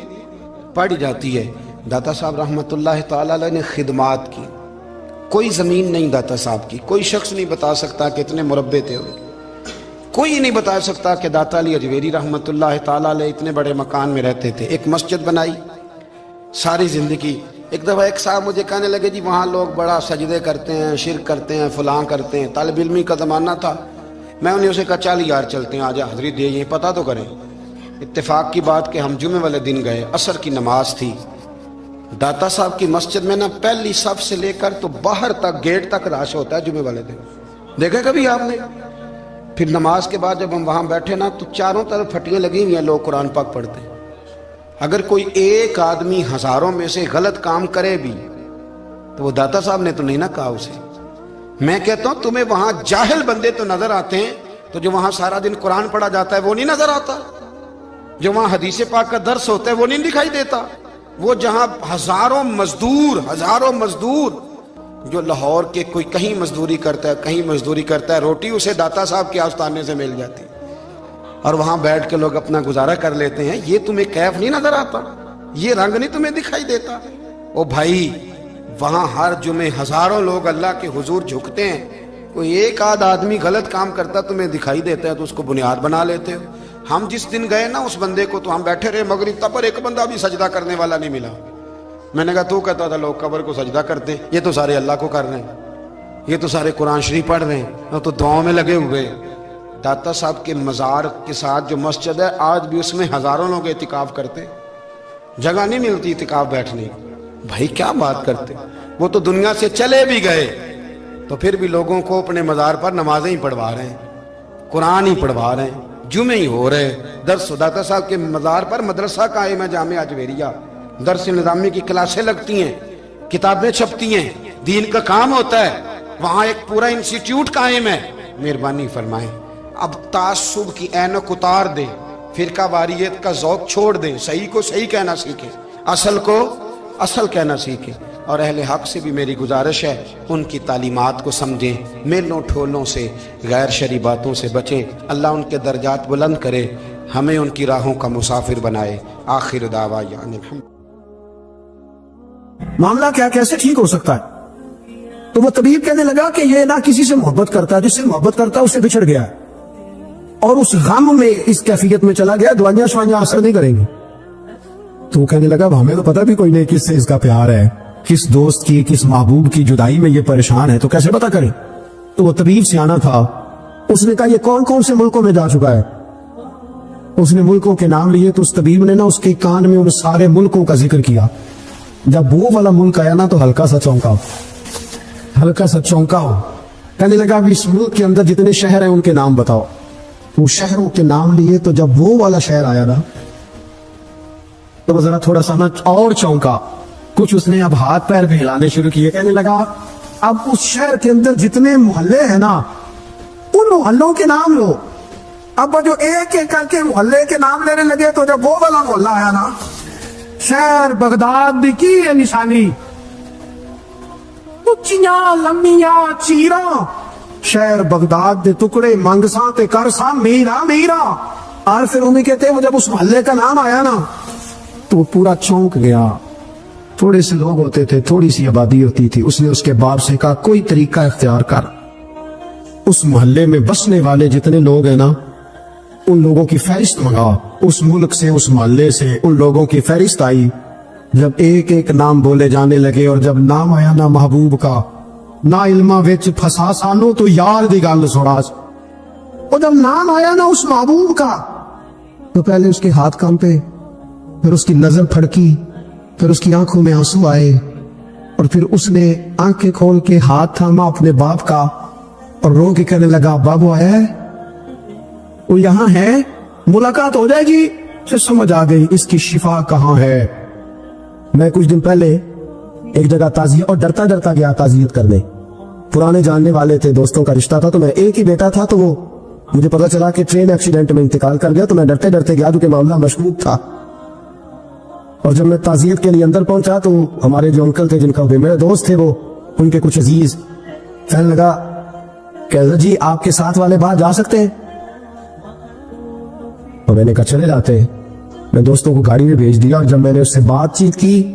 پڑ جاتی ہے۔ داتا صاحب رحمۃ اللہ تعالی علیہ نے خدمات کی، کوئی زمین نہیں داتا صاحب کی، کوئی شخص نہیں بتا سکتا کہ اتنے مربع تھے، کوئی نہیں بتا سکتا کہ داتا علی اجویری رحمۃ اللہ تعالی علیہ اتنے بڑے مکان میں رہتے تھے۔ ایک مسجد بنائی ساری زندگی۔ ایک دفعہ ایک صاحب مجھے کہنے لگے جی وہاں لوگ بڑا سجدے کرتے ہیں، شرک کرتے ہیں، فلاں کرتے ہیں، طالب علمی کا زمانہ تھا۔ میں انہیں اسے کہا چل یار چلتے ہیں، آجا حاضری دے، یہ پتہ تو کریں۔ اتفاق کی بات کہ ہم جمعے والے دن گئے، عصر کی نماز تھی، داتا صاحب کی مسجد میں نا پہلی صف سے لے کر تو باہر تک گیٹ تک رش ہوتا ہے جمعے والے دن، دیکھا کبھی آپ نے؟ پھر نماز کے بعد جب ہم وہاں بیٹھے نا تو چاروں طرف پھٹیاں لگی ہوئی ہیں، لوگ قرآن پاک پڑھتے ہیں۔ اگر کوئی ایک آدمی ہزاروں میں سے غلط کام کرے بھی تو وہ داتا صاحب نے تو نہیں نہ کہا اسے۔ میں کہتا ہوں تمہیں وہاں جاہل بندے تو نظر آتے ہیں، تو جو وہاں سارا دن قرآن پڑھا جاتا ہے وہ نہیں نظر آتا، جو وہاں حدیث پاک کا درس ہوتا ہے وہ نہیں دکھائی دیتا، وہ جہاں ہزاروں مزدور جو لاہور کے کوئی کہیں مزدوری کرتا ہے، کہیں مزدوری کرتا ہے، روٹی اسے داتا صاحب کے آستانے سے مل جاتی، اور وہاں بیٹھ کے لوگ اپنا گزارا کر لیتے ہیں۔ یہ تمہیں کیف نہیں نظر آتا، یہ رنگ نہیں تمہیں دکھائی دیتا؟ او بھائی وہاں ہر جمعے ہزاروں لوگ اللہ کے حضور جھکتے ہیں، کوئی ایک آدھ آدمی غلط کام کرتا تمہیں دکھائی دیتا ہے تو اس کو بنیاد بنا لیتے ہو۔ ہم جس دن گئے نا اس بندے کو تو ہم بیٹھے رہے مغرب تک، پر ایک بندہ بھی سجدہ کرنے والا نہیں ملا۔ میں نے کہا تو کہتا تھا لوگ قبر کو سجدہ کرتے ہیں، یہ تو سارے اللہ کو کر رہے ہیں، یہ تو سارے قرآن شریف پڑھ رہے ہیں، تو دعاؤں میں لگے ہوئے۔ داتا صاحب کے مزار کے ساتھ جو مسجد ہے آج بھی اس میں ہزاروں لوگ اعتکاف کرتے، جگہ نہیں ملتی اعتکاف بیٹھنے۔ بھائی کیا بات کرتے، وہ تو دنیا سے چلے بھی گئے تو پھر بھی لوگوں کو اپنے مزار پر نمازیں ہی پڑھوا رہے ہیں، قرآن ہی پڑھوا رہے ہیں، جمعے ہی ہو رہے درس۔ داتا صاحب کے مزار پر مدرسہ قائم ہے، جامعہ اجویریہ، درس نظامی کی کلاسیں لگتی ہیں، کتابیں چھپتی ہیں، دین کا کام ہوتا ہے، وہاں ایک پورا انسٹیٹیوٹ قائم ہے۔ مہربانی فرمائیں اب تعصب کی اینک اتار دیں، فرقہ واریت کا ذوق چھوڑ دیں، صحیح کو صحیح کہنا سیکھیں، اصل کو اصل کہنا سیکھیں، اور اہل حق سے بھی میری گزارش ہے ان کی تعلیمات کو سمجھیں، میلوں ٹھولوں سے، غیر شرعی باتوں سے بچیں۔ اللہ ان کے درجات بلند کرے، ہمیں ان کی راہوں کا مسافر بنائے۔ آخر دعوانا الحمد۔ معاملہ کیا کیسے ٹھیک ہو سکتا ہے؟ تو وہ طبیب کہنے لگا کہ یہ نہ کسی سے محبت کرتا ہے، جس سے محبت کرتا ہے اس سے بچھڑ گیا ہے، اور اس غم میں اس کیفیت میں چلا گیا، دوائیاں شوائیاں اثر نہیں کریں گی۔ تو وہ کہنے لگا ہمیں تو پتہ بھی کوئی نہیں کس سے اس کا پیار ہے، کس دوست کی، کس محبوب کی جدائی میں یہ پریشان ہے، تو کیسے پتہ کریں؟ تو وہ طبیب سیانا تھا، اس نے کہا یہ کون کون سے ملکوں میں جا چکا ہے؟ اس نے ملکوں کے نام لیے تو اس طبیب نے نا اس کے کان میں ان سارے ملکوں کا ذکر کیا۔ جب وہ والا ملک آیا نا تو ہلکا سا چونکا ہو، کہنے لگا اس ملک کے اندر جتنے شہر ہیں ان کے نام بتاؤ۔ وہ شہروں کے نام لیے تو جب وہ والا شہر آیا نا تو وہ ذرا تھوڑا سا نا اور چونکا، کچھ اس نے اب ہاتھ پیر بھی ہلانے شروع کیے، کہنے لگا اب اس شہر کے اندر جتنے محلے ہیں نا ان محلوں کے نام لو۔ اب جو ایک ایک کر کے محلے کے نام لینے لگے تو جب وہ والا محلہ آیا نا، شہر بغداد بھی کی ہے نشانی، اچیاں لمیاں چیراں، شہر بغداد دے ٹکڑے منگساں تے کرساں میرا۔ اور پھر انہیں کہتے ہیں وہ جب اس محلے کا نام آیا نا تو وہ پورا چونک گیا۔ تھوڑے سے لوگ ہوتے تھے، تھوڑی سی آبادی ہوتی تھی، اس نے اس کے باپ سے کہا کوئی طریقہ اختیار کر، اس محلے میں بسنے والے جتنے لوگ ہیں نا ان لوگوں کی فہرست منگا، اس ملک سے، اس محلے سے ان لوگوں کی فہرست آئی۔ جب ایک ایک نام بولے جانے لگے اور جب نام آیا نا محبوب کا، نہ علمہ وچ پھسا سانو تو یار دی گل سنا، اور جب نام آیا نا اس محبوب کا تو پہلے اس کے ہاتھ کانپے، پھر اس کی نظر پھڑکی، پھر اس کی آنکھوں میں آنسو آئے، اور پھر اس نے آنکھیں کھول کے ہاتھ تھاما اپنے باپ کا اور رو کے کہنے لگا بابو آیا ہے، وہ یہاں ہے، ملاقات ہو جائے گی۔ پھر سمجھ آ گئی اس کی شفا کہاں ہے۔ میں کچھ دن پہلے ایک جگہ تعزیت، اور ڈرتا ڈرتا گیا تعزیت کرنے، پرانے جاننے والے تھے، دوستوں کا رشتہ تھا، تو میں ایک ہی بیٹا تھا، تو وہ مجھے پتا چلا کہ ٹرین ایکسیڈنٹ میں انتقال کر گیا، تو میں ڈرتے ڈرتے گیا کیونکہ معاملہ مشکوک تھا۔ اور جب میں تعزیت کے لیے اندر پہنچا تو ہمارے جو انکل تھے، جن کا میرے دوست تھے، وہ ان کے کچھ عزیز کہنے لگا کہ جی آپ کے ساتھ والے باہر جا سکتے ہیں؟ اور میں نے کہا چلے جاتے ہیں۔ میں دوستوں کو گاڑی میں بھیج دیا، اور جب میں نے اس سے بات چیت کی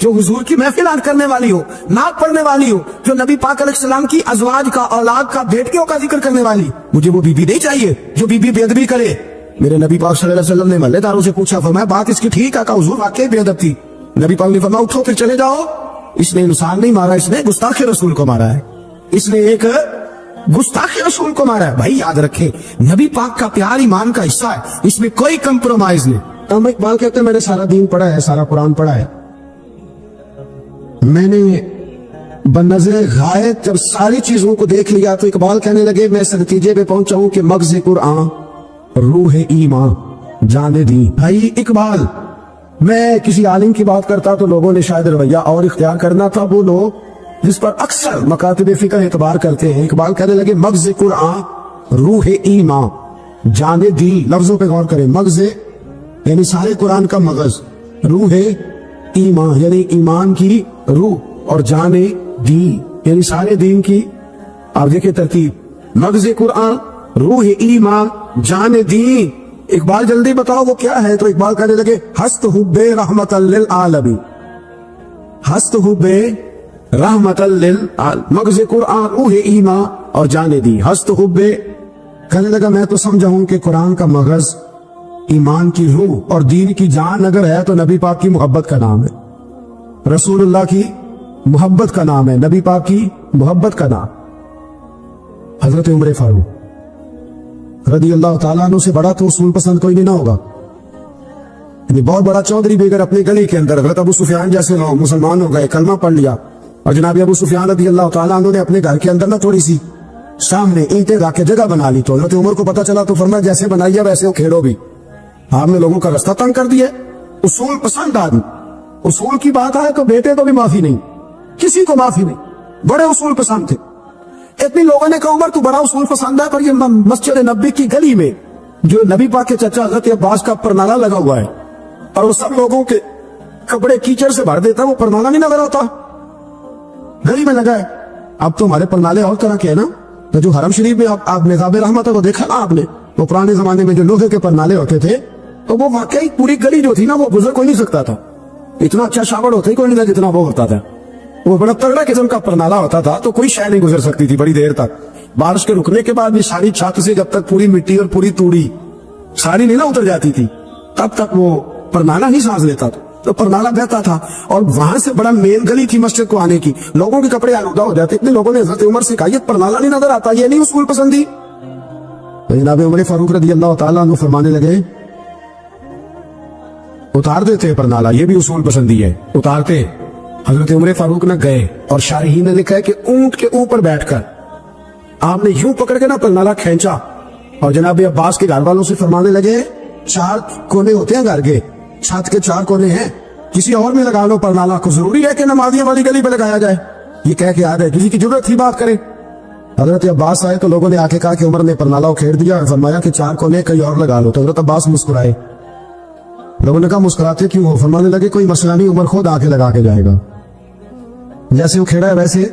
جو حضور کی محفل کرنے والی ہو, نعت پڑھنے والی ہو, جو نبی پاک علیہ السلام کی ازواج کا, اولاد کا, بیٹیوں کا ذکر کرنے والی. مجھے وہ بی بی نہیں چاہیے جو بی بی بے ادبی کرے. میرے نبی پاک صلی اللہ علیہ وسلم نے محلے داروں سے پوچھا, فرمایا بات اس کی ٹھیک ہے کہ حضور واقعی بے ادب تھی. نبی پاک نے فرمایا اٹھو پھر چلے جاؤ, اس نے انسان نہیں مارا, اس نے گستاخ رسول کو مارا ہے, اس نے ایک گستاخ رسول کو مارا ہے. بھائی یاد رکھے نبی پاک کا پیار ایمان کا حصہ ہے, اس میں کوئی کمپرومائز نہیں. علامہ اقبال کہتے ہیں میں نے سارا دین پڑھا ہے, سارا قرآن پڑھا ہے, میں نے بنظر غائب جب ساری چیزوں کو دیکھ لیا تو اقبال کہنے لگے میں اس نتیجے پہ پہنچا ہوں کہ مغز قرآن روح ایمان جان دی. بھائی اقبال, میں کسی عالم کی بات کرتا تو لوگوں نے شاید رویہ اور اختیار کرنا تھا, وہ لوگ جس پر اکثر مکاتب فقہ اعتبار کرتے ہیں. اقبال کہنے لگے مغز قرآن روح ایمان جان دی. لفظوں پہ غور کریں, مغز یعنی سارے قرآن کا مغز, روح ایمان یعنی ایمان کی روح, اور جان دی یعنی سارے دین کی. آپ دیکھیں ترتیب, مغز قرآن روح ایمان جان دی. اقبال جلدی بتاؤ وہ کیا ہے؟ تو اقبال کہنے لگے ہست حب رحمت للعالمین, ہست حب رحمت للعالمین, مغز قرآن روح ایمان اور جان دی. ہست حب, کہنے لگا میں تو سمجھا ہوں کہ قرآن کا مغز ایمان کی روح اور دین کی جان اگر ہے تو نبی پاک کی محبت کا نام ہے, رسول اللہ کی محبت کا نام ہے, نبی پاک کی محبت کا نام. حضرت عمر فاروق رضی اللہ تعالیٰ عنہ سے بڑا تو اصول پسند کوئی نہیں نہ ہوگا. یعنی بہت بڑا چودھری بھی اگر اپنی گلی کے اندر حضرت ابو سفیان جیسے لوگ مسلمان ہو گئے, کلمہ پڑھ لیا, اور جناب ابو سفیان رضی اللہ تعالیٰ عنہ نے اپنے گھر کے اندر نہ تھوڑی سی سامنے اینٹیں رکھ کے جگہ بنا لی, تو حضرت عمر کو پتا چلا تو فرمایا جیسے بنائی ہے ویسے وہ کھیڑو بھی. آپ نے لوگوں کا رستہ تنگ کر دیا. اصول پسند آدمی, اصول کی بات آئے تو بیٹے کو بھی معافی نہیں, کسی کو معافی نہیں, بڑے اصول پسند تھے. اتنی لوگوں نے کہا عمر تو بڑا اصول پسند ہے, پر یہ مسجد نبی کی گلی میں جو نبی پاک کے چچا حضرت عباس کا پرنالہ لگا ہوا ہے اور وہ سب لوگوں کے کپڑے کیچڑ سے بھر دیتا, وہ پرنالہ نہیں نظر آتا, گلی میں لگا ہے. اب تو ہمارے پرنالے اور طرح کے ہیں نا, تو جو حرم شریف میں آپ نظام رحمت ہے وہ دیکھا نا آپ نے, وہ پرانے زمانے میں جو لوہے کے پرنالے ہوتے تھے تو وہ واقعی پوری گلی جو تھی نا وہ گزر کوئی نہیں سکتا تھا, اتنا اچھا شاور ہوتا ہی کوئی نہیں تھا جتنا وہ ہوتا تھا. وہ بڑا تگڑا قسم کا پرنالہ ہوتا تھا, تو کوئی شے نہیں گزر سکتی تھی بڑی دیر تک. بارش کے رکنے کے بعد بھی ساری چھت سے جب تک پوری مٹی اور پوری توڑی ساری نہیں نہ اتر جاتی تھی تب تک وہ پرنالہ ہی سانس لیتا تھا, تو پرنالہ بہتا تھا. اور وہاں سے بڑا مین گلی تھی مسجد کو آنے کی, لوگوں کے کپڑے آلودہ ہو جاتے. اتنے لوگوں نے حضرت عمر سے کہا یہ پرنالہ نہیں نظر آتا, یہ نہیں اصول پسندی. جناب عمر فاروق رضی اللہ تعالیٰ عنہ فرمانے لگے اتار دیتے پرنالہ, یہ بھی اصول پسندی ہے, اتارتے. حضرت عمر فاروق نہ گئے, اور شارحین نے لکھا ہے کہ اونٹ کے اوپر بیٹھ کر آپ نے یوں پکڑ کے نا پرنالہ کھینچا, اور جناب عباس کے گھر والوں سے فرمانے لگے 4 کونے ہوتے ہیں گھر کے, چھت کے 4 کونے ہیں, کسی اور میں لگا لو پرنالہ کو, ضروری ہے کہ نمازیوں والی گلی پہ لگایا جائے. یہ کہہ کے آ گئے, کسی کی ضرورت تھی بات کرے. حضرت عباس آئے تو لوگوں نے آ کے کہا کہ عمر نے پرنالہ کھیر دیا, فرمایا کہ 4 کونے کہیں اور لگا لو. تو حضرت عباس مسکرائے. لوگوں نے کہا مسکراتے کیوں ہو؟ فرمانے لگے کوئی مسئلہ نہیں, عمر خود آ کے لگا کے جائے گا. جیسے وہ کھیڑا ہے ویسے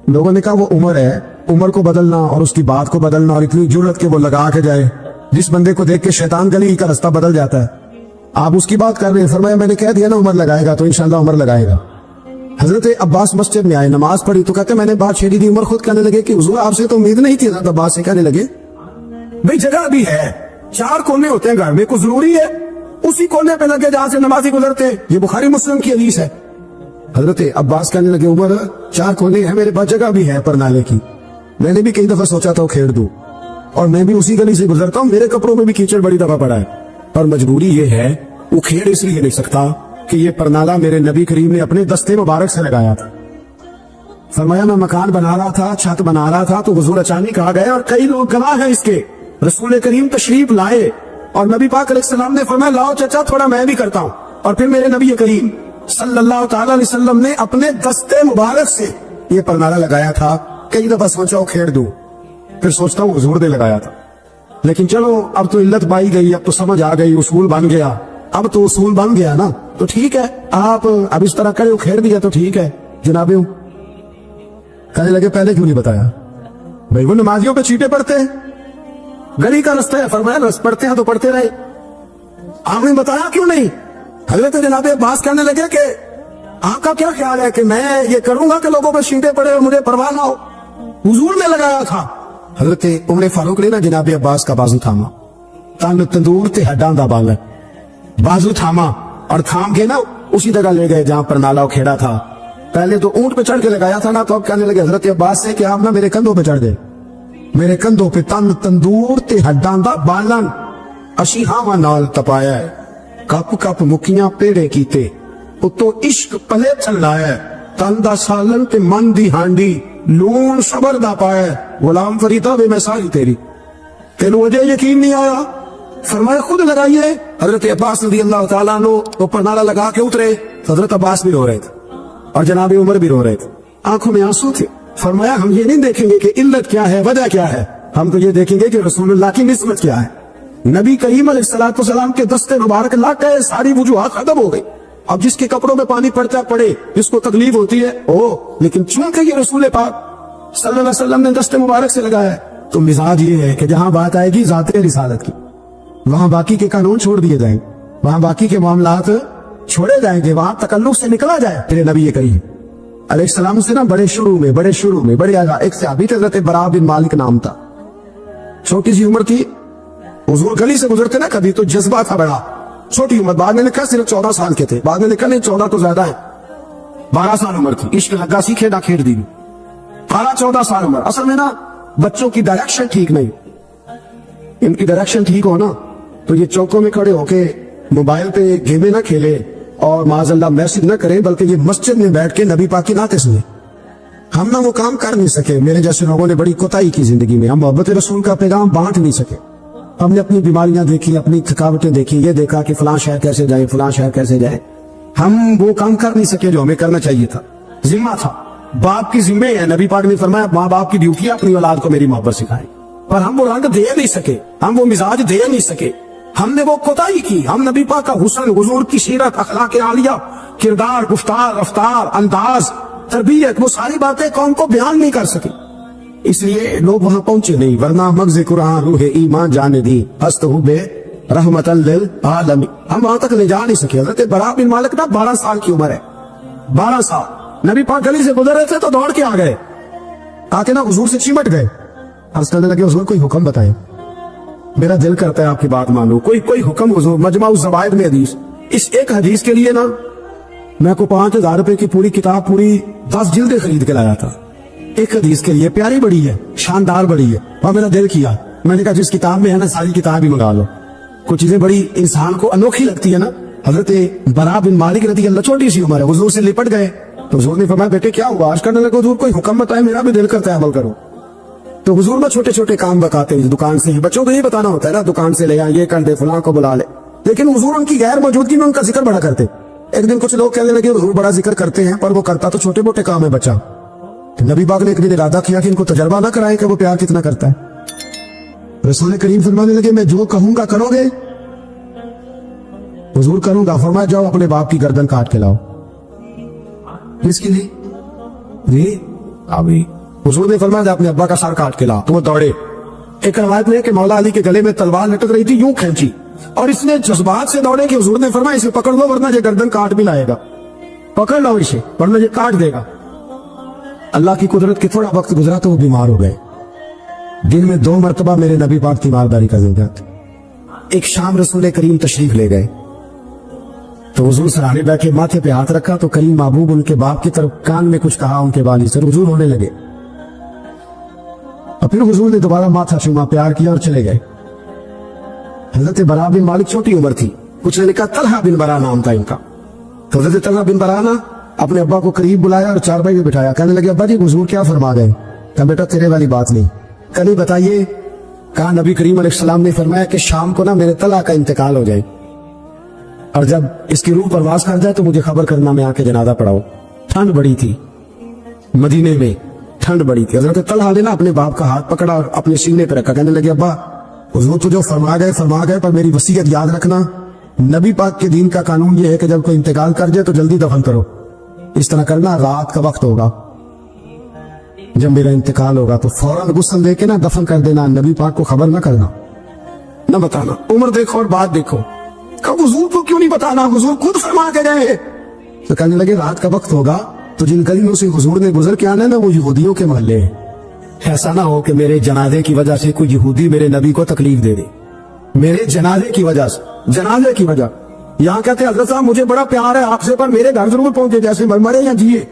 لوگوں نے کہا وہ عمر ہے, عمر کو بدلنا اور اس کی بات کو بدلنا اور اتنی جرت کہ وہ لگا کے جائے, جس بندے کو دیکھ کے شیطان گلی کا رستہ بدل جاتا ہے. آپ اس کی بات کر رہے ہیں. فرمایا میں نے کہہ دیا نا عمر لگائے گا, تو انشاءاللہ عمر لگائے گا. حضرت عباس مسجد میں آئے, نماز پڑھی تو کہتے میں نے بات چھیڑی تھی. عمر خود کہنے لگے کہ حضور آپ سے تو امید نہیں تھی. حضرت عباس سے کہنے لگے بھئی جگہ بھی ہے, 4 کونے ہوتے ہیں گھر میں, کو ضروری ہے اسی کونے پہ لگے جہاں سے نمازی گزرتے. یہ بخاری مسلم کی حدیث ہے. حضرت عباس کہنے لگے عمر 4 کونے ہیں, میرے پاس جگہ بھی ہے پرنالے کی, میں نے بھی کئی دفعہ سوچا تھا وہ کھیڑ دوں, اور میں بھی اسی گلی سے گزرتا ہوں, میرے کپڑوں میں بھی کیچڑ بڑی دفعہ پڑا ہے, پر مجبوری یہ ہے وہ کھیڑ اس لیے نہیں سکتا کہ یہ پرنالہ میرے نبی کریم نے اپنے دستے مبارک سے لگایا تھا. فرمایا میں مکان بنا رہا تھا, چھت بنا رہا تھا, تو حضور اچانک آ گئے, اور کئی لوگ گواہ ہیں اس کے. رسول کریم تشریف لائے اور نبی پاک علیہ السلام نے فرمایا لاؤ چچا تھوڑا میں بھی کرتا ہوں, اور پھر میرے نبی کریم صلی اللہ تعالی علیہ وسلم نے اپنے دستے مبارک سے یہ پرنالہ لگایا تھا. کئی دفعہ سوچا وہ کھیڑ دوں, پھر سوچتا ہوں حضور نے لگایا تھا. لیکن چلو اب تو علت پائی گئی, اب تو سمجھ آ گئی, اصول بن گیا, اب تو اصول بن گیا نا, تو ٹھیک ہے آپ اب اس طرح کرے, وہ کھیڑ دیا تو ٹھیک ہے جناب. کہنے لگے پہلے کیوں نہیں بتایا؟ بھائی وہ نمازیوں پہ چیٹے پڑتے ہیں, گلی کا رستہ ہے, فرمایا پڑھتے ہیں تو پڑھتے رہے, آپ نے بتایا کیوں نہیں؟ حضرت جناب عباس کہنے لگے کہ آپ کا کیا خیال ہے کہ میں یہ کروں گا کہ لوگوں پہ شینٹے پڑے اور مجھے پرواہ نہ ہو؟ حضور نے لگایا تھا. حضرت عمر فاروق نے نا جناب عباس کا بازو تھاما, تن تندور تے ہڈاں دا بالن, بازو تھاما اور تھام کے نا اسی جگہ لے گئے جہاں پر نالا کھیڑا تھا. پہلے تو اونٹ پہ چڑھ کے لگایا تھا نا, تو اب کہنے لگے حضرت عباس سے کہ آپ نا میرے کندھوں پہ چڑھ گئے, میرے کندھوں پہ تن تندور تے ہڈاں دا بالن, اشی ہاواں نال تپایا ہے, کپ کپ مکیاں پیڑے کیتے, اتو عشق پلے چلایا, تن دا سالن تے من دی ہانڈی, لون صبر دا پایا, غلام فریدہ وے میں ساری تیری. تینوں وجہ یقین نہیں آیا؟ فرمایا خود لگائیے. حضرت عباس رضی اللہ تعالیٰ عنہ اوپر نالا لگا کے اترے, حضرت عباس بھی رو رہے تھے اور جناب عمر بھی رو رہے تھے, آنکھوں میں آنسو تھے. فرمایا ہم یہ نہیں دیکھیں گے کہ علت کیا ہے, وجہ کیا ہے, ہم تو یہ دیکھیں گے کہ رسول اللہ کی نسبت کیا ہے. نبی کریم علیہ الصلوۃ والسلام کے دستے مبارک لگ گئے, ساری وجوہات ختم ہو گئی. اب جس کے کپڑوں میں پانی پڑتا پڑے, جس کو تکلیف ہوتی ہے لیکن چونکہ یہ رسول پاک صلی اللہ علیہ وسلم نے دستے مبارک سے لگایا ہے, تو مزاج یہ ہے کہ جہاں بات آئے گی ذات رسالت کی, وہاں باقی کے قانون چھوڑ دیے جائیں, وہاں باقی کے معاملات چھوڑے جائیں گے, وہاں تکلف سے نکلا جائے. پھر نبی کریم علیہ السلام سے نا بڑے شروع میں بڑے آگا ایک صحابی تھے, حضرت برا بن مالک نام تھا, چھوٹی سی عمر تھی. حضور گلی سے گزرتے نا کبھی تو جذبہ تھا بڑا, چھوٹی عمر, بعد میں لکھا صرف 14 سال کے تھے, بعد میں لکھا نہیں 14 تو زیادہ ہے, 12 سال عمر تھی. عشق لگا سی کھیڑا کھیڑ دی, 12-14 سال عمر. اصل میں نا بچوں کی ڈائریکشن ٹھیک نہیں, ان کی ڈائریکشن ٹھیک ہو نا تو یہ چوکوں میں کھڑے ہو کے موبائل پہ گیمیں نہ کھیلے اور معاذ اللہ میسج نہ کریں, بلکہ یہ مسجد میں بیٹھ کے نبی پاک کی نعتیں سنیں. ہم نہ وہ کام کر نہیں سکے, میرے جیسے لوگوں نے بڑی کوتاہی کی زندگی میں, ہم محبت رسول کا پیغام بانٹ نہیں سکے. ہم نے اپنی بیماریاں دیکھی, اپنی تھکاوٹیں دیکھی, یہ دیکھا کہ فلاں شہر کیسے جائے, فلاں شہر کیسے جائے. ہم وہ کام کر نہیں سکے جو ہمیں کرنا چاہیے تھا. ذمہ تھا, باپ کی ذمہ ہے. نبی پاک نے فرمایا ماں باپ کی ڈیوٹی ہے اپنی اولاد کو میری محبت سکھائیں, پر ہم وہ رنگ دے نہیں سکے, ہم وہ مزاج دے نہیں سکے, ہم نے وہ کوتاہی کی. ہم نبی پاک کا حسن, حضور کی سیرت, اخلاق عالیہ, کردار, گفتار, رفتار, انداز, تربیت, وہ ساری باتیں قوم کو بیان نہیں کر سکے, اس لیے لوگ وہاں پہنچے نہیں. ورنہ مغز قرآن روح ایمان جانے دی, ہست ہو بے رحمت للعالمین, ہم وہاں تک لے جا نہیں سکے. حضرت برا بن مالک نا 12 سال کی عمر ہے, 12 سال. نبی پاک گلی سے گزر رہے تھے تو دوڑ کے آ گئے, آ کے نا حضور سے چمٹ گئے. عرض کرنے لگے حضور کوئی حکم بتائیں, میرا دل کرتا ہے آپ کی بات مانو, کوئی حکم حضور. مجمع الزوائد میں حدیث, اس ایک حدیث کے لیے نا میں کو 5,000 روپے کی پوری کتاب, پوری 10 جلدیں خرید کے لایا تھا ایک حدیث کے لیے. پیاری بڑی ہے, شاندار بڑی ہے, اور میرا دل کیا, میں نے کہا جس کتاب میں ہے نا ساری کتاب ہی منگا لو. کچھ چیزیں بڑی انسان کو انوکھی لگتی ہے نا. حضرت برا بن مالک رضی اللہ, چھوٹی سی عمر ہے, حضور سے لپٹ گئے تو حضور نے فرمایا بیٹے کیا ہوا؟ عرض کرنے لگے حضور کوئی حکم بتائے, میرا بھی دل کرتا ہے عمل کرو. تو حضور میں چھوٹے چھوٹے کام بتاتے ہیں دکان سے, بچوں کو یہ بتانا ہوتا ہے نا دکان سے لے آ, یہ کر دے, فلاں کو بلا لے. لیکن حضور ان کی غیر موجودگی میں ان کا ذکر بڑا کرتے. ایک دن کچھ لوگ کہنے لگے حضور بڑا ذکر کرتے ہیں, پر وہ کرتا تو چھوٹے موٹے کام ہے بچہ. نبی پاک نے ایک دن ارادہ کیا کہ ان کو تجربہ نہ کرائے کہ وہ پیار کتنا کرتا ہے. رسول کریم فرمانے لگے میں جو کہوں گا کرو گے؟ حضور کروں گا. فرمایا جاؤ اپنے باپ کی گردن کاٹ کے لاؤ. کس کے لیے؟ جی ابھی. حضور نے فرمایا اپنے ابا کا سر کاٹ کے لاؤ. تو وہ دوڑے. ایک روایت میں کہ مولا علی کے گلے میں تلوار لٹک رہی تھی, یوں کھینچی, اور اس نے جذبات سے دوڑے کہ حضور نے فرمایا اسے پکڑ لو ورنہ یہ گردن کاٹ بھی لائے گا, پکڑ لو اسے ورنہ یہ کاٹ دے گا. اللہ کی قدرت کے تھوڑا وقت گزرا تو وہ بیمار ہو گئے. دن میں 2 مرتبہ میرے نبی پاک تیمارداری کر دیتے. ایک شام رسول کریم تشریف لے گئے تو حضور سرانے بیٹھے, ماتھے پہ ہاتھ رکھا تو کریم محبوب ان کے باپ کی طرف کان میں کچھ کہا, ان کے والی سے حضور ہونے لگے. اور پھر حضور نے دوبارہ ماتھا چوما, پیار کیا اور چلے گئے. حضرت برا بن مالک چھوٹی عمر تھی, کچھ نے لکھا طلحہ بن برا نام تھا ان کا. تو حضرت طلحہ بن برا نا اپنے ابا کو قریب بلایا اور چارپائی میں بٹھایا. کہنے لگے ابا جی حضور کیا فرما گئے؟ کہا بیٹا تیرے والی بات نہیں. کل بتائیے. کہا نبی کریم علیہ السلام نے فرمایا کہ شام کو نا میرے طلحہ کا انتقال ہو جائے, اور جب اس کی روح پرواز کر جائے تو مجھے خبر کرنا, میں آ کے جنازہ پڑھاؤ. ٹھنڈ بڑی تھی, مدینے میں ٹھنڈ بڑی تھی. حضرت طلحہ نے نا اپنے باپ کا ہاتھ پکڑا اور اپنے سینے پہ رکھا. کہنے لگے ابا حضور تو جو فرما گئے, پر میری وصیت یاد رکھنا, نبی پاک کے دین کا قانون یہ ہے کہ جب کوئی انتقال کر جائے تو جلدی دفن کرو. اس طرح کرنا, رات کا وقت ہوگا, جب میرا انتقال ہوگا تو فوراً غسل دے کے نا دفن کر دینا, نبی پاک کو خبر نہ کرنا, نہ بتانا. عمر دیکھو اور بات دیکھو. کب حضور کو کیوں نہیں بتانا؟ حضور خود فرما کے گئے تو کہنے لگے رات کا وقت ہوگا تو جن گلیوں سے حضور نے گزر کے آنا نا وہ یہودیوں کے محلے ہیں، ایسا نہ ہو کہ میرے جنازے کی وجہ سے کوئی یہودی میرے نبی کو تکلیف دے دے، میرے جنازے کی وجہ سے، جنازے کی وجہ یہاں کہتے ہیں حضرت صاحب مجھے بڑا پیار ہے آپ سے، پر میرے گھر ضرور پہنچے، جیسے مرے یا جیے،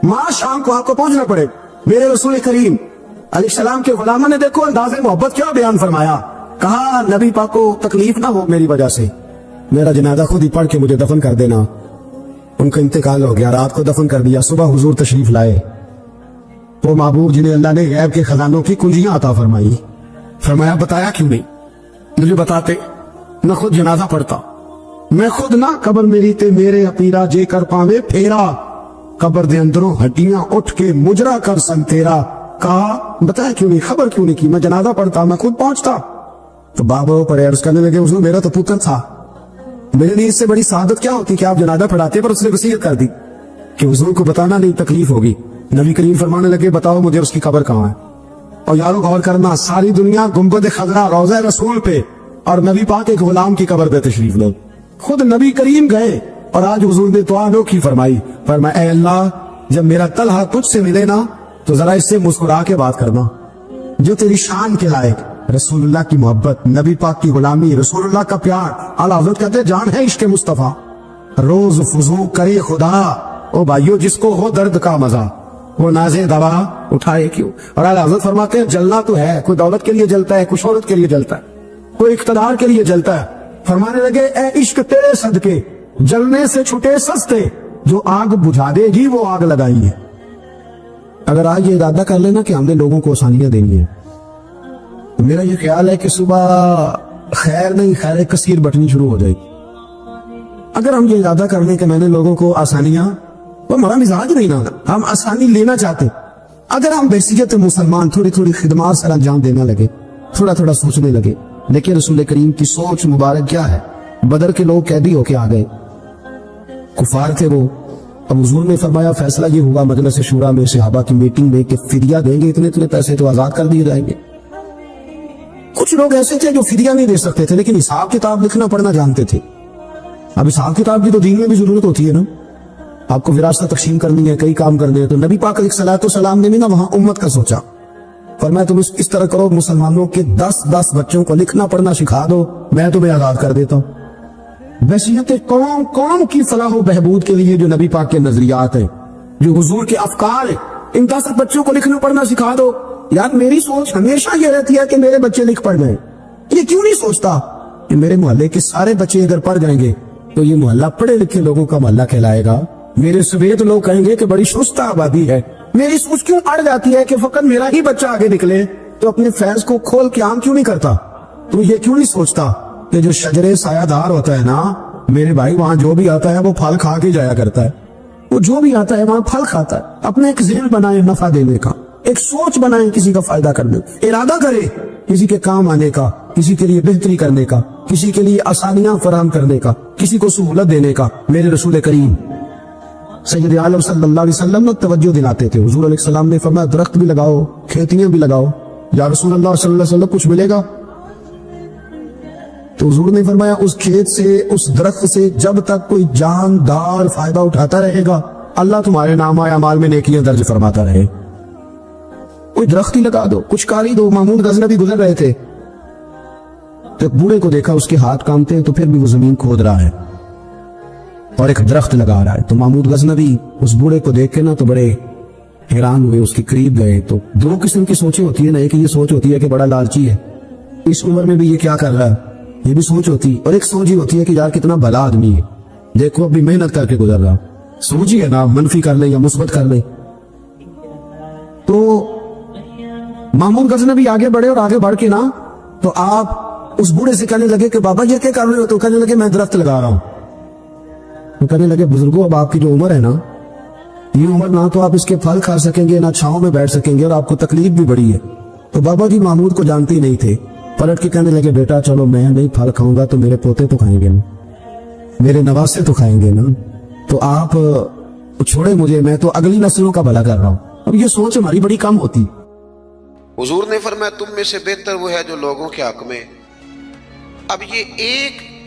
ماں شام کو آپ کو پہنچنا پڑے۔ میرے رسول کریم علیہ السلام کے غلاموں نے دیکھو انداز محبت کیا بیان فرمایا، کہا نبی پاک کو تکلیف نہ ہو میری وجہ سے، میرا جنازہ خود ہی پڑھ کے مجھے دفن کر دینا۔ ان کا انتقال ہو گیا، رات کو دفن کر دیا، صبح حضور تشریف لائے، وہ محبوب جنہیں اللہ نے غیب کے خزانوں کی کنجیاں عطا فرمائی، فرمایا بتایا کیوں نہیں، مجھے بتاتے نہ خود جنازہ پڑھتا، میں خود نہ قبر میری تے میرے اپیرا جے کر پاوے پھیرا، قبر دے اندروں ہڈیاں اٹھ کے مجرا کر سن تیرا، کہا بتایا کیوں نہیں، خبر کیوں نہیں کی، میں جنازہ پڑھتا، میں خود پہنچتا۔ تو بابا پڑے عرض کرنے لگے حضور میرا تو پتر تھا، میرے لیے اس سے بڑی سعادت کیا ہوتی کہ آپ جنازہ پڑھاتے، پر اس نے وصیت کر دی کہ حضور کو بتانا نہیں تکلیف ہوگی۔ نبی کریم فرمانے لگے بتاؤ مجھے اس کی قبر کہاں ہے۔ اور یارو غور کرنا، ساری دنیا گنبد خضرا روضہ رسول پہ اور نبی پاک ایک غلام کی قبر پہ تشریف لو، خود نبی کریم گئے اور آج حضور نے دعا انوکھی فرمائی، فرمایا اے اللہ جب میرا طلحہ تجھ سے ملے نا تو ذرا اس سے مسکرا کے بات کرنا، جو تیری شان کے لائق، رسول اللہ کی محبت، نبی پاک کی غلامی، رسول اللہ کا پیار۔ اعلیٰ حضرت کہتے ہیں جان ہے عشق مصطفیٰ، روز فضو کرے خدا، او بھائیو جس کو ہو درد کا مزہ وہ نازے دوا اٹھائے کیوں۔ اور اعلیٰ حضرت فرماتے ہیں جلنا تو ہے، کوئی دولت کے لیے جلتا ہے، کوئی شہرت کے لیے جلتا ہے، کوئی اقتدار کے لیے جلتا ہے۔ فرمانے لگے اے عشق تیرے صدقے جلنے سے چھٹے سستے، جو آگ بجھا دے گی وہ آگ لگائی ہے۔ اگر آج یہ ارادہ کر لینا کہ ہم نے لوگوں کو آسانیاں دینی ہیں، تو میرا یہ خیال ہے کہ صبح خیر نہیں خیر کثیر بٹنی شروع ہو جائے گی۔ اگر ہم یہ ارادہ کر لیں کہ میں نے لوگوں کو آسانیاں، وہ ہمارا مزاج نہیں نا، ہم آسانی لینا چاہتے۔ اگر ہم بحیثیت مسلمان تھوڑی تھوڑی خدمات سر انجام دینے لگے، تھوڑا تھوڑا سوچنے لگے، دیکھیں رسول کریم کی سوچ مبارک کیا ہے۔ بدر کے لوگ قیدی ہو کے آ گئے، کفار تھے وہ، اب حضور نے فرمایا فیصلہ یہ ہوا مجلس شورا میں صحابہ کی میٹنگ میں کہ فدیہ دیں گے اتنے اتنے پیسے تو آزاد کر دیے جائیں گے۔ کچھ لوگ ایسے تھے جو فدیہ نہیں دے سکتے تھے لیکن حساب کتاب لکھنا پڑھنا جانتے تھے۔ اب حساب کتاب کی تو دین میں بھی ضرورت ہوتی ہے نا، آپ کو وراثت تقسیم کرنی ہے، کئی کام کرنے ہیں، تو نبی پاک علیہ الصلوۃ والسلام نے بھی نا وہاں امت کا سوچا، فرمایا تم اس طرح کرو مسلمانوں کے 10 بچوں کو لکھنا پڑھنا سکھا دو، میں تمہیں آزاد کر دیتا ہوں۔ بحیثیت قوم کی فلاح و بہبود کے لیے جو نبی پاک کے نظریات ہیں، جو حضور کے افکار ہیں، ان 10 بچوں کو لکھنا پڑھنا سکھا دو۔ یار میری سوچ ہمیشہ یہ رہتی ہے کہ میرے بچے لکھ پڑھ جائیں، یہ کیوں نہیں سوچتا کہ میرے محلے کے سارے بچے اگر پڑھ جائیں گے تو یہ محلہ پڑھے لکھے لوگوں کا محلہ کہلائے گا، میرے سویت لوگ کہیں گے کہ بڑی شستہ آبادی ہے۔ میری سوچ کیوں اڑ جاتی ہے کہ فقط میرا ہی بچہ آگے نکلے، تو اپنے فیض کو کھول کے عام کیوں نہیں کرتا؟ تو یہ کیوں نہیں سوچتا کہ جو شجرے سایہ دار ہوتا ہے نا میرے بھائی، وہاں جو بھی آتا ہے وہ پھل کھا کے جایا کرتا ہے، وہ جو بھی آتا ہے وہاں پھل کھاتا ہے۔ اپنے ایک ذہن بنائیں نفع دینے کا، ایک سوچ بنائیں کسی کا فائدہ کرنے، ارادہ کرے کسی کے کام آنے کا، کسی کے لیے بہتری کرنے کا، کسی کے لیے آسانیاں فراہم کرنے کا، کسی کو سہولت دینے کا۔ میرے رسول کریم سید عالم صلی اللہ علیہ وسلم نے توجہ دلاتے تھے، حضور علیہ السلام نے فرمایا درخت بھی لگاؤ، کھیتیاں بھی لگاؤ، یا رسول اللہ صلی اللہ علیہ وسلم کچھ ملے گا؟ تو حضور نے فرمایا اس کھیت سے، اس درخت سے جب تک کوئی جاندار فائدہ اٹھاتا رہے گا اللہ تمہارے نام اعمال میں نیکیاں درج فرماتا رہے۔ کوئی درخت ہی لگا دو، کچھ کاری دو۔ محمود غزنوی گزر رہے تھے تو ایک بوڑھے کو دیکھا اس کے ہاتھ کامتے ہیں تو پھر بھی وہ زمین کھود رہا ہے اور ایک درخت لگا رہا ہے۔ تو محمود غزنوی اس بوڑھے کو دیکھ کے نا تو بڑے حیران ہوئے، اس کے قریب گئے۔ تو دو قسم کی سوچیں ہوتی ہے نا، ایک یہ سوچ ہوتی ہے کہ بڑا لالچی ہے، اس عمر میں بھی یہ کیا کر رہا ہے، یہ بھی سوچ ہوتی، اور ایک سوچ ہی ہوتی ہے کہ یار کتنا بھلا آدمی ہے، دیکھو ابھی محنت کر کے گزر رہا۔ سوچ ہی ہے نا، منفی کر لے یا مثبت کر لے۔ تو محمود غزنوی آگے بڑھے اور آگے بڑھ کے نا تو آپ اس بوڑھے سے کہنے لگے کہ بابا یہ کیا کر رہے ہو؟ تو کہنے لگے میں درخت لگا رہا ہوں۔ تو کہنے لگے بزرگوں اب آپ کی جو عمر ہے نا، یہ عمر نہ تو آپ اس کے پھل کھا سکیں گے، نہ چھاؤں میں بیٹھ سکیں گے، اور آپ کو تکلیف بھی بڑی ہے۔ تو بابا جی محمود کو جانتے ہی نہیں تھے، پلٹ کے کہنے لگے بیٹا چلو میں نہیں پھل کھاؤں گا تو میرے پوتے تو کھائیں گے نا، میرے نواسے تو کھائیں گے نا، تو آپ چھوڑے مجھے، میں تو اگلی نسلوں کا بھلا کر رہا ہوں۔ اب یہ سوچ ہماری بڑی کم ہوتی۔ حضور نے فرمایا تم میں سے بہتر وہ ہے جو لوگوں کے حق میں۔ اب یہ ایک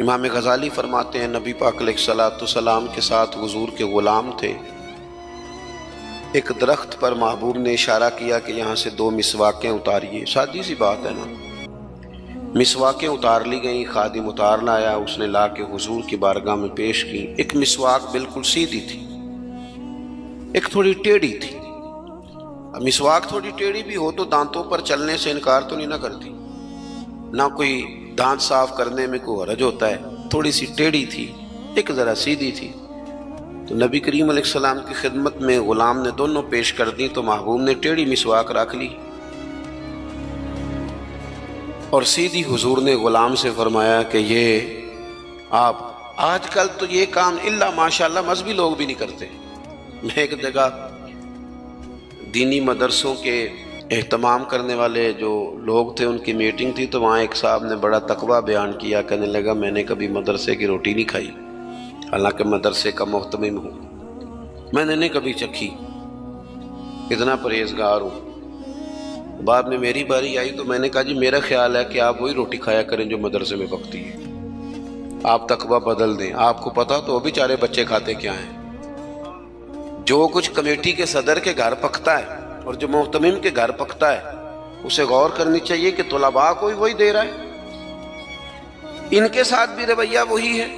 امام غزالی فرماتے ہیں نبی پاک علیہ الصلوۃ والسلام کے ساتھ حضور کے غلام تھے، ایک درخت پر محبوب نے اشارہ کیا کہ یہاں سے 2 مسواکیں اتاریے، سادی سی بات ہے نا، مسواکیں اتار لی گئیں، خادم اتار لایا، اس نے لا کے حضور کی بارگاہ میں پیش کی۔ ایک مسواک بالکل سیدھی تھی، ایک تھوڑی ٹیڑھی تھی۔ اب مسواک تھوڑی ٹیڑھی بھی ہو تو دانتوں پر چلنے سے انکار تو نہیں نہ کرتی، نہ کوئی دانت صاف کرنے میں کوئی حرج ہوتا ہے، تھوڑی سی ٹیڑھی تھی، ایک ذرا سیدھی تھی۔ تو نبی کریم علیہ السلام کی خدمت میں غلام نے دونوں پیش کر دی تو محبوب نے ٹیڑھی مسواک رکھ لی اور سیدھی حضور نے غلام سے فرمایا کہ یہ آپ آج کل تو یہ کام الا ماشاءاللہ مذہبی لوگ بھی نہیں کرتے۔ میں ایک جگہ دینی مدرسوں کے اہتمام کرنے والے جو لوگ تھے ان کی میٹنگ تھی، تو وہاں ایک صاحب نے بڑا تقویٰ بیان کیا، کہنے لگا میں نے کبھی مدرسے کی روٹی نہیں کھائی، حالانکہ مدرسے کا محتمم ہوں، میں نے نہیں کبھی چکھی، اتنا پرہیزگار ہوں۔ بعد میں میری باری آئی تو میں نے کہا جی میرا خیال ہے کہ آپ وہی روٹی کھایا کریں جو مدرسے میں پکتی ہے، آپ تقویٰ بدل دیں۔ آپ کو پتا تو وہ بیچارے بچے کھاتے کیا ہیں، جو کچھ کمیٹی کے صدر کے گھر پکتا ہے اور جو محتمم کے گھر پکتا ہے اسے غور کرنی چاہیے کہ طلباء کو وہی دے رہا ہے، ان کے ساتھ بھی رویہ وہی ہے۔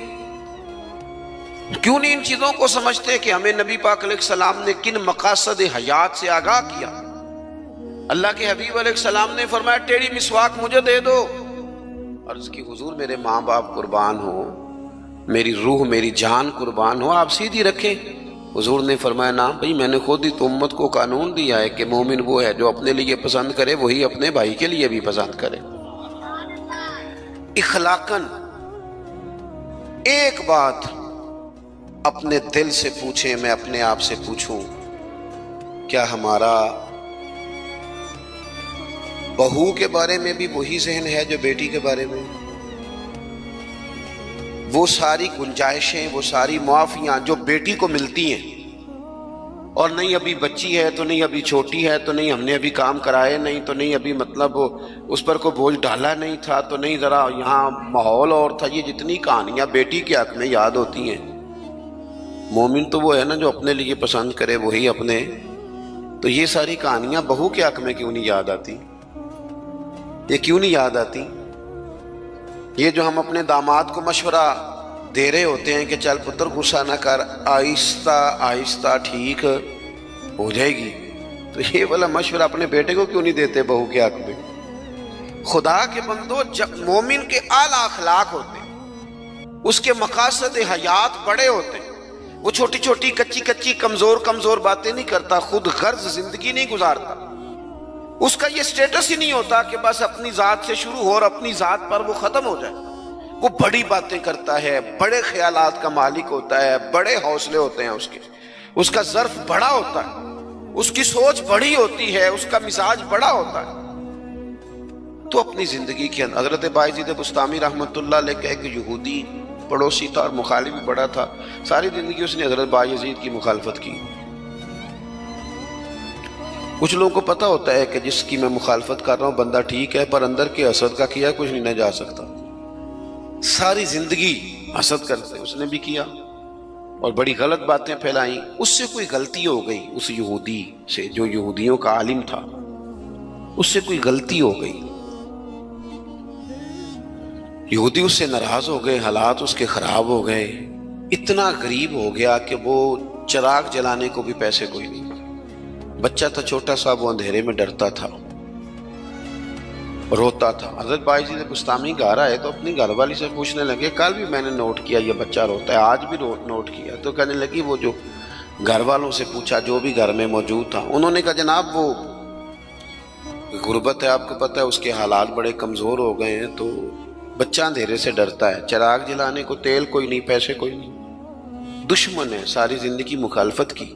کیوں نہیں ان چیزوں کو سمجھتے کہ ہمیں نبی پاک علیہ السلام نے کن مقاصد حیات سے آگاہ کیا؟ اللہ کے حبیب علیہ السلام نے فرمایا ٹیڑھی مسواک مجھے دے دو۔ عرض کی حضور میرے ماں باپ قربان ہو، میری روح میری جان قربان ہو، آپ سیدھی رکھیں۔ حضور نے فرمایا نا بھئی میں نے خود ہی تو امت کو قانون دیا ہے کہ مومن وہ ہے جو اپنے لیے پسند کرے وہی اپنے بھائی کے لیے بھی پسند کرے۔ اخلاقاً ایک بات اپنے دل سے پوچھیں، میں اپنے آپ سے پوچھوں، کیا ہمارا بہو کے بارے میں بھی وہی ذہن ہے جو بیٹی کے بارے میں؟ وہ ساری گنجائشیں، وہ ساری معافیاں جو بیٹی کو ملتی ہیں، اور نہیں ابھی بچی ہے تو نہیں ابھی چھوٹی ہے تو نہیں ہم نے ابھی کام کرائے نہیں تو نہیں ابھی مطلب اس پر کوئی بوجھ ڈالا نہیں تھا تو نہیں ذرا یہاں ماحول اور تھا، یہ جتنی کہانیاں بیٹی کے حق میں یاد ہوتی ہیں۔ مومن تو وہ ہے نا جو اپنے لیے پسند کرے وہی اپنے، تو یہ ساری کہانیاں بہو کے حق میں کیوں نہیں یاد آتی؟ یہ کیوں نہیں یاد آتی؟ یہ جو ہم اپنے داماد کو مشورہ دے رہے ہوتے ہیں کہ چل پتر غصہ نہ کر، آہستہ آہستہ ٹھیک ہو جائے گی، تو یہ والا مشورہ اپنے بیٹے کو کیوں نہیں دیتے بہو کے حق میں؟ خدا کے بندو، جب مومن کے اعلیٰ اخلاق ہوتے ہیں، اس کے مقاصد حیات بڑے ہوتے ہیں، وہ چھوٹی چھوٹی کچی کمزور باتیں نہیں کرتا، خود غرض زندگی نہیں گزارتا، اس کا یہ سٹیٹس ہی نہیں ہوتا کہ بس اپنی ذات سے شروع ہو اور اپنی ذات پر وہ ختم ہو جائے۔ وہ بڑی باتیں کرتا ہے، بڑے خیالات کا مالک ہوتا ہے، بڑے حوصلے ہوتے ہیں اس کے، اس کا ظرف بڑا ہوتا ہے، اس کی سوچ بڑی ہوتی ہے، اس کا مزاج بڑا ہوتا ہے۔ تو اپنی زندگی کے اندر حضرت بایزید بسطامی رحمۃ اللہ علیہ کا ایک یہودی پڑوسی تھا اور مخالف بھی بڑا تھا، ساری زندگی اس نے حضرت بایزید کی مخالفت کی۔ کچھ لوگوں کو پتہ ہوتا ہے کہ جس کی میں مخالفت کر رہا ہوں بندہ ٹھیک ہے، پر اندر کے حسد کا کیا کچھ نہیں نہ جا سکتا، ساری زندگی حسد کرتے، اس نے بھی کیا اور بڑی غلط باتیں پھیلائیں۔ اس سے کوئی غلطی ہو گئی، اس یہودی سے جو یہودیوں کا عالم تھا، اس سے کوئی غلطی ہو گئی، یہودی اس سے ناراض ہو گئے، حالات اس کے خراب ہو گئے، اتنا غریب ہو گیا کہ وہ چراغ جلانے کو بھی پیسے کوئی نہیں، بچہ تھا چھوٹا سا، وہ اندھیرے میں ڈرتا تھا، روتا تھا۔ حضرت بایزید بسطامی گھر آئے تو اپنی گھر والی سے پوچھنے لگے، کل بھی میں نے نوٹ کیا یہ بچہ روتا ہے، آج بھی نوٹ کیا، تو کہنے لگی وہ جو گھر والوں سے پوچھا جو بھی گھر میں موجود تھا، انہوں نے کہا جناب وہ غربت ہے، آپ کو پتہ ہے اس کے حالات بڑے کمزور ہو گئے ہیں، تو بچہ اندھیرے سے ڈرتا ہے، چراغ جلانے کو تیل کوئی نہیں، پیسے کوئی نہیں، دشمن ہے، ساری زندگی مخالفت کی۔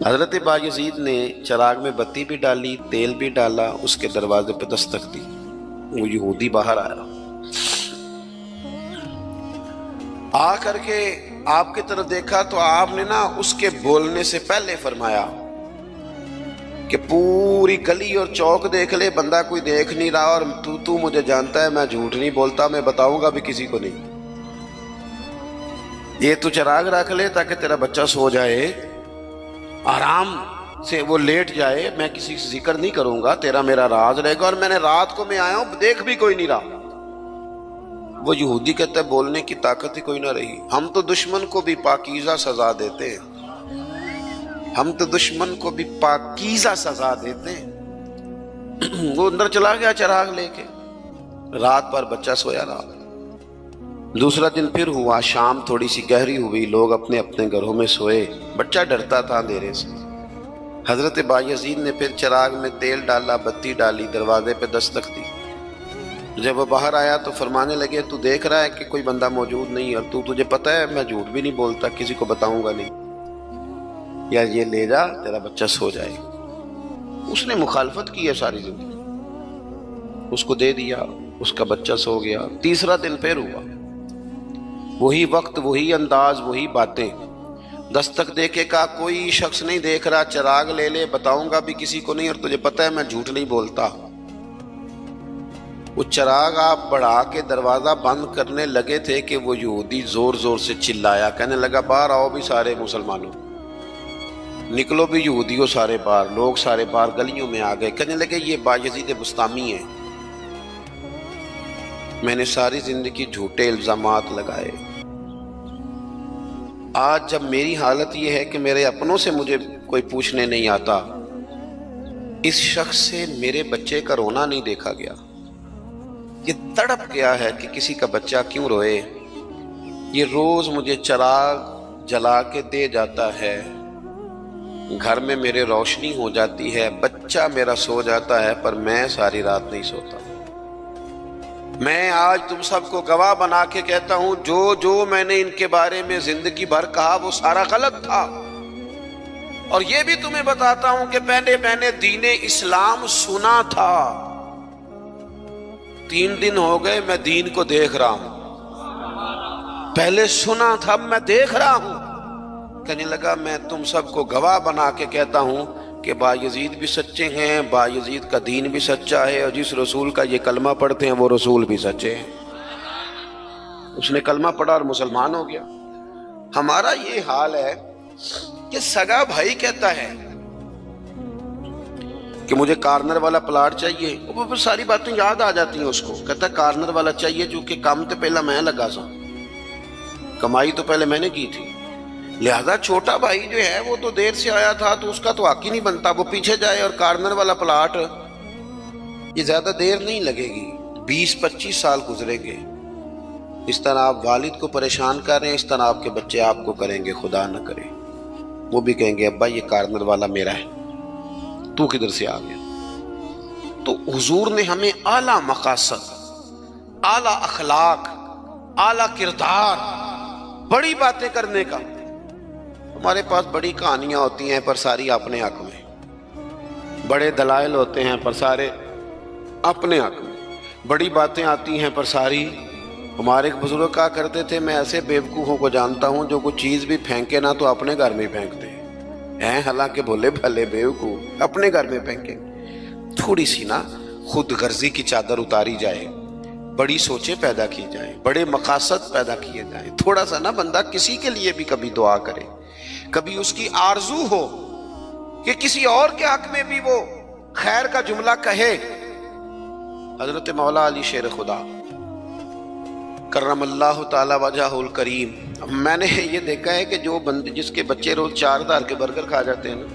حضرت بایزید نے چراغ میں بتی بھی ڈالی، تیل بھی ڈالا، اس کے دروازے پہ دستک دی، وہ یہودی باہر آیا، آ کر کے آپ کی طرف دیکھا تو آپ نے نا اس کے بولنے سے پہلے فرمایا کہ پوری گلی اور چوک دیکھ لے، بندہ کوئی دیکھ نہیں رہا، اور تو مجھے جانتا ہے میں جھوٹ نہیں بولتا، میں بتاؤں گا بھی کسی کو نہیں، یہ تو چراغ رکھ لے تاکہ تیرا بچہ سو جائے، آرام سے وہ لیٹ جائے، میں کسی سے ذکر نہیں کروں گا، تیرا میرا راز رہے گا، اور میں نے رات کو میں آیا ہوں دیکھ بھی کوئی نہیں رہا۔ وہ یہودی کہتا ہے بولنے کی طاقت ہی کوئی نہ رہی، ہم تو دشمن کو بھی پاکیزہ سزا دیتے ہیں، ہم تو دشمن کو بھی پاکیزہ سزا دیتے ہیں۔ وہ اندر چلا گیا چراغ لے کے، رات پر بچہ سویا رہا۔ دوسرا دن پھر ہوا، شام تھوڑی سی گہری ہوئی، لوگ اپنے اپنے گھروں میں سوئے، بچہ ڈرتا تھا اندھیرے سے۔ حضرت بایزید نے پھر چراغ میں تیل ڈالا، بتی ڈالی، دروازے پہ دستک دی۔ جب وہ باہر آیا تو فرمانے لگے تو دیکھ رہا ہے کہ کوئی بندہ موجود نہیں، اور تجھے پتہ ہے میں جھوٹ بھی نہیں بولتا، کسی کو بتاؤں گا نہیں، یا یہ لے جا تیرا بچہ سو جائے۔ اس نے مخالفت کی ہے ساری زندگی، اس کو دے دیا، اس کا بچہ سو گیا۔ تیسرا دن پھر ہوا، وہی وقت، وہی انداز، وہی باتیں، دستک دے کے کہا کوئی شخص نہیں دیکھ رہا، چراغ لے لے، بتاؤں گا بھی کسی کو نہیں، اور تجھے پتہ ہے میں جھوٹ نہیں بولتا۔ وہ چراغ آپ بڑھا کے دروازہ بند کرنے لگے تھے کہ وہ یہودی زور زور سے چلایا، کہنے لگا باہر آؤ بھی سارے مسلمانوں، نکلو بھی یہودیوں سارے باہر۔ لوگ سارے باہر گلیوں میں آ گئے، کہنے لگے یہ بایزید بسطامی ہے، میں نے ساری زندگی جھوٹے الزامات لگائے، آج جب میری حالت یہ ہے کہ میرے اپنوں سے مجھے کوئی پوچھنے نہیں آتا، اس شخص سے میرے بچے کا رونا نہیں دیکھا گیا، یہ تڑپ گیا ہے کہ کسی کا بچہ کیوں روئے، یہ روز مجھے چراغ جلا کے دے جاتا ہے، گھر میں میرے روشنی ہو جاتی ہے، بچہ میرا سو جاتا ہے، پر میں ساری رات نہیں سوتا۔ میں آج تم سب کو گواہ بنا کے کہتا ہوں، جو میں نے ان کے بارے میں زندگی بھر کہا وہ سارا غلط تھا، اور یہ بھی تمہیں بتاتا ہوں کہ پہلے میں نے دین اسلام سنا تھا، 3 دن ہو گئے میں دین کو دیکھ رہا ہوں، پہلے سنا تھا اب میں دیکھ رہا ہوں۔ کہنے لگا میں تم سب کو گواہ بنا کے کہتا ہوں کہ بایزید بھی سچے ہیں، بایزید کا دین بھی سچا ہے، اور جس رسول کا یہ کلمہ پڑھتے ہیں وہ رسول بھی سچے ہیں۔ اس نے کلمہ پڑھا اور مسلمان ہو گیا۔ ہمارا یہ حال ہے کہ سگا بھائی کہتا ہے کہ مجھے کارنر والا پلاٹ چاہیے، وہ پھر ساری باتیں یاد آ جاتی ہیں اس کو، کہتا ہے کارنر والا چاہیے چونکہ کام تو پہلا میں لگا سا، کمائی تو پہلے میں نے کی تھی، لہذا چھوٹا بھائی جو ہے وہ تو دیر سے آیا تھا تو اس کا تو حق ہی نہیں بنتا، وہ پیچھے جائے، اور کارنر والا پلاٹ یہ زیادہ دیر نہیں لگے گی، 20-25 سال گزریں گے۔ اس طرح آپ والد کو پریشان کر رہے ہیں، اس طرح آپ کے بچے آپ کو کریں گے، خدا نہ کرے، وہ بھی کہیں گے ابا یہ کارنر والا میرا ہے، تو کدھر سے آ گیا۔ تو حضور نے ہمیں اعلیٰ مقاصد، اعلیٰ اخلاق، اعلیٰ کردار، بڑی باتیں کرنے کا۔ ہمارے پاس بڑی کہانیاں ہوتی ہیں پر ساری اپنے حق میں، بڑے دلائل ہوتے ہیں پر سارے اپنے حق میں، بڑی باتیں آتی ہیں پر ساری۔ ہمارے ایک بزرگ کہا کرتے تھے میں ایسے بیوقوفوں کو جانتا ہوں جو کوئی چیز بھی پھینکے نہ تو اپنے گھر میں پھینکتے ہیں، حالانکہ بھولے بھلے بیوقوف اپنے گھر میں پھینکیں۔ تھوڑی سی نا خود غرضی کی چادر اتاری جائے، بڑی سوچیں پیدا کی جائیں، بڑے مقاصد پیدا کیے جائیں، تھوڑا سا نا بندہ کسی کے لیے بھی کبھی دعا کرے، کبھی اس کی آرزو ہو کہ کسی اور کے حق میں بھی وہ خیر کا جملہ کہے۔ حضرت مولا علی شیر خدا کرم اللہ تعالی وجہہ الکریم، میں نے یہ دیکھا ہے کہ جو بندے جس کے بچے روز 4,000 کے برگر کھا جاتے ہیں نا،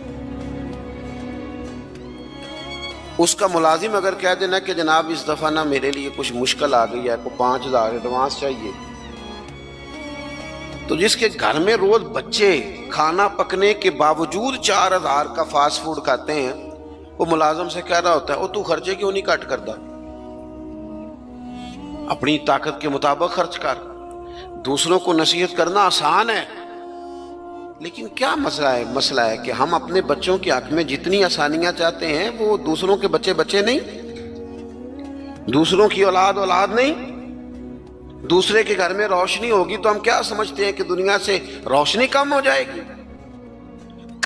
اس کا ملازم اگر کہہ دینا کہ جناب اس دفعہ نا میرے لیے کچھ مشکل آ گئی ہے، کو 5,000 ایڈوانس چاہیے، تو جس کے گھر میں روز بچے کھانا پکنے کے باوجود 4,000 کا فاسٹ فوڈ کھاتے ہیں، وہ ملازم سے کہہ رہا ہوتا ہے تو خرچے کیوں نہیں کٹ کرتا، اپنی طاقت کے مطابق خرچ کر۔ دوسروں کو نصیحت کرنا آسان ہے، لیکن کیا مسئلہ ہے کہ ہم اپنے بچوں کے حق میں جتنی آسانیاں چاہتے ہیں وہ دوسروں کے بچے نہیں، دوسروں کی اولاد نہیں۔ دوسرے کے گھر میں روشنی ہوگی تو ہم کیا سمجھتے ہیں کہ دنیا سے روشنی کم ہو جائے گی؟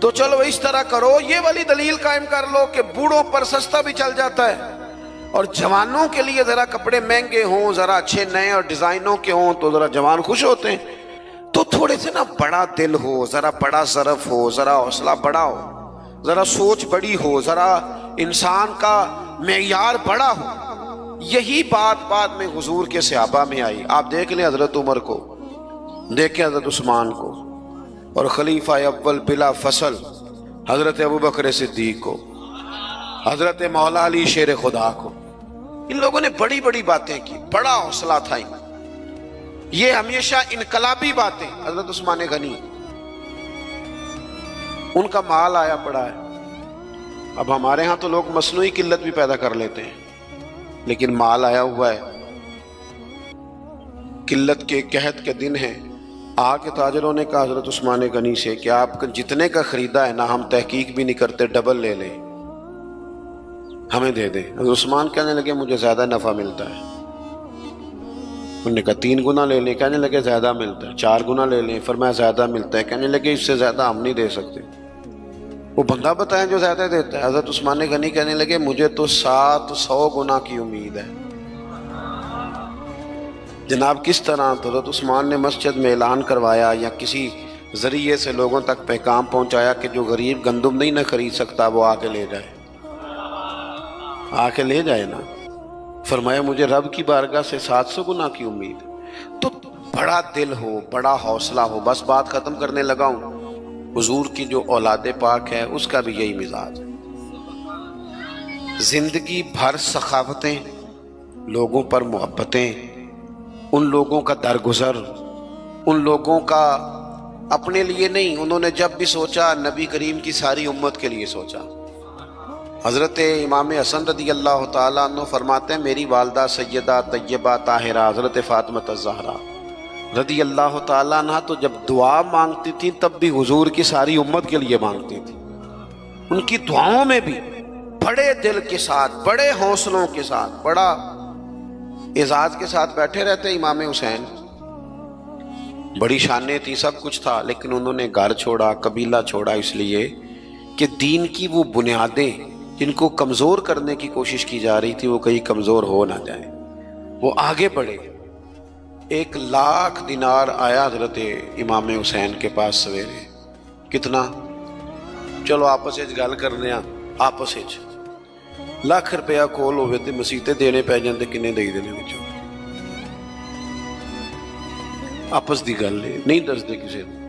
تو چلو اس طرح کرو، یہ والی دلیل قائم کر لو کہ بوڑھوں پر سستا بھی چل جاتا ہے، اور جوانوں کے لیے ذرا کپڑے مہنگے ہوں، ذرا اچھے نئے اور ڈیزائنوں کے ہوں تو ذرا جوان خوش ہوتے ہیں۔ تو تھوڑے سے نا بڑا دل ہو، ذرا بڑا ظرف ہو، ذرا حوصلہ بڑا ہو، ذرا سوچ بڑی ہو، ذرا انسان کا معیار بڑا ہو۔ یہی بات بعد میں حضور کے صحابہ میں آئی۔ آپ دیکھ لیں حضرت عمر کو، دیکھیں حضرت عثمان کو، اور خلیفہ اول بلا فصل حضرت ابوبکر صدیق کو، حضرت مولا علی شیر خدا کو۔ ان لوگوں نے بڑی بڑی باتیں کی، بڑا حوصلہ تھا ان، یہ ہمیشہ انقلابی باتیں۔ حضرت عثمان غنی، ان کا مال آیا پڑا ہے۔ اب ہمارے ہاں تو لوگ مصنوعی قلت بھی پیدا کر لیتے ہیں، لیکن مال آیا ہوا ہے، قلت کے قحط کے دن ہیں۔ آ کے تاجروں نے کہا حضرت عثمان غنی سے کہ آپ جتنے کا خریدا ہے نا، ہم تحقیق بھی نہیں کرتے، ڈبل لے لیں، ہمیں دے دیں۔ حضرت عثمان کہنے لگے مجھے زیادہ نفع ملتا ہے۔ انہوں نے کہا 3 گنا لے لیں، کہنے لگے زیادہ ملتا ہے۔ 4 گنا لے لیں، فرمایا زیادہ ملتا ہے، کہنے لگے اس سے زیادہ ہم نہیں دے سکتے۔ وہ بندہ بتائیں جو زیادہ دیتا ہے۔ حضرت عثمان غنی کہنے لگے مجھے تو 700 گنا کی امید ہے۔ جناب کس طرح؟ تو حضرت عثمان نے مسجد میں اعلان کروایا یا کسی ذریعے سے لوگوں تک پیغام پہنچایا کہ جو غریب گندم نہیں نہ خرید سکتا وہ آ کے لے جائے، آ کے لے جائے نا۔ فرمایا مجھے رب کی بارگاہ سے 700 گنا کی امید۔ تو بڑا دل ہو، بڑا حوصلہ ہو۔ بس بات ختم کرنے لگا ہوں۔ حضور کی جو اولاد پاک ہے اس کا بھی یہی مزاج ہے، زندگی بھر سخاوتیں، لوگوں پر محبتیں، ان لوگوں کا درگزر، ان لوگوں کا اپنے لیے نہیں، انہوں نے جب بھی سوچا نبی کریم کی ساری امت کے لیے سوچا۔ حضرت امام حسن رضی اللہ تعالیٰ عنہ فرماتے ہیں میری والدہ سیدہ طیبہ طاہرہ حضرت فاطمہ الزہرا رضی اللہ تعالیٰ عنہ تو جب دعا مانگتی تھی تب بھی حضور کی ساری امت کے لیے مانگتی تھی۔ ان کی دعاؤں میں بھی بڑے دل کے ساتھ، بڑے حوصلوں کے ساتھ، بڑا اعزاز کے ساتھ بیٹھے رہتے امام حسین۔ بڑی شانیں تھی، سب کچھ تھا، لیکن انہوں نے گھر چھوڑا، قبیلہ چھوڑا، اس لیے کہ دین کی وہ بنیادیں جن کو کمزور کرنے کی کوشش کی جا رہی تھی وہ کہیں کمزور ہو نہ جائیں۔ وہ آگے بڑھے۔ 1,00,000 دینار آیا حضرت امام حسین کے پاس سویرے۔ کتنا؟ چلو آپس گل کرنے آپس 1,00,000 روپیہ کھول ہوئے تے مسیتے دینے پی جاندے، کنے دے دینے وچوں؟ آپس دی گل ہے، نہیں دسدے کسے نوں۔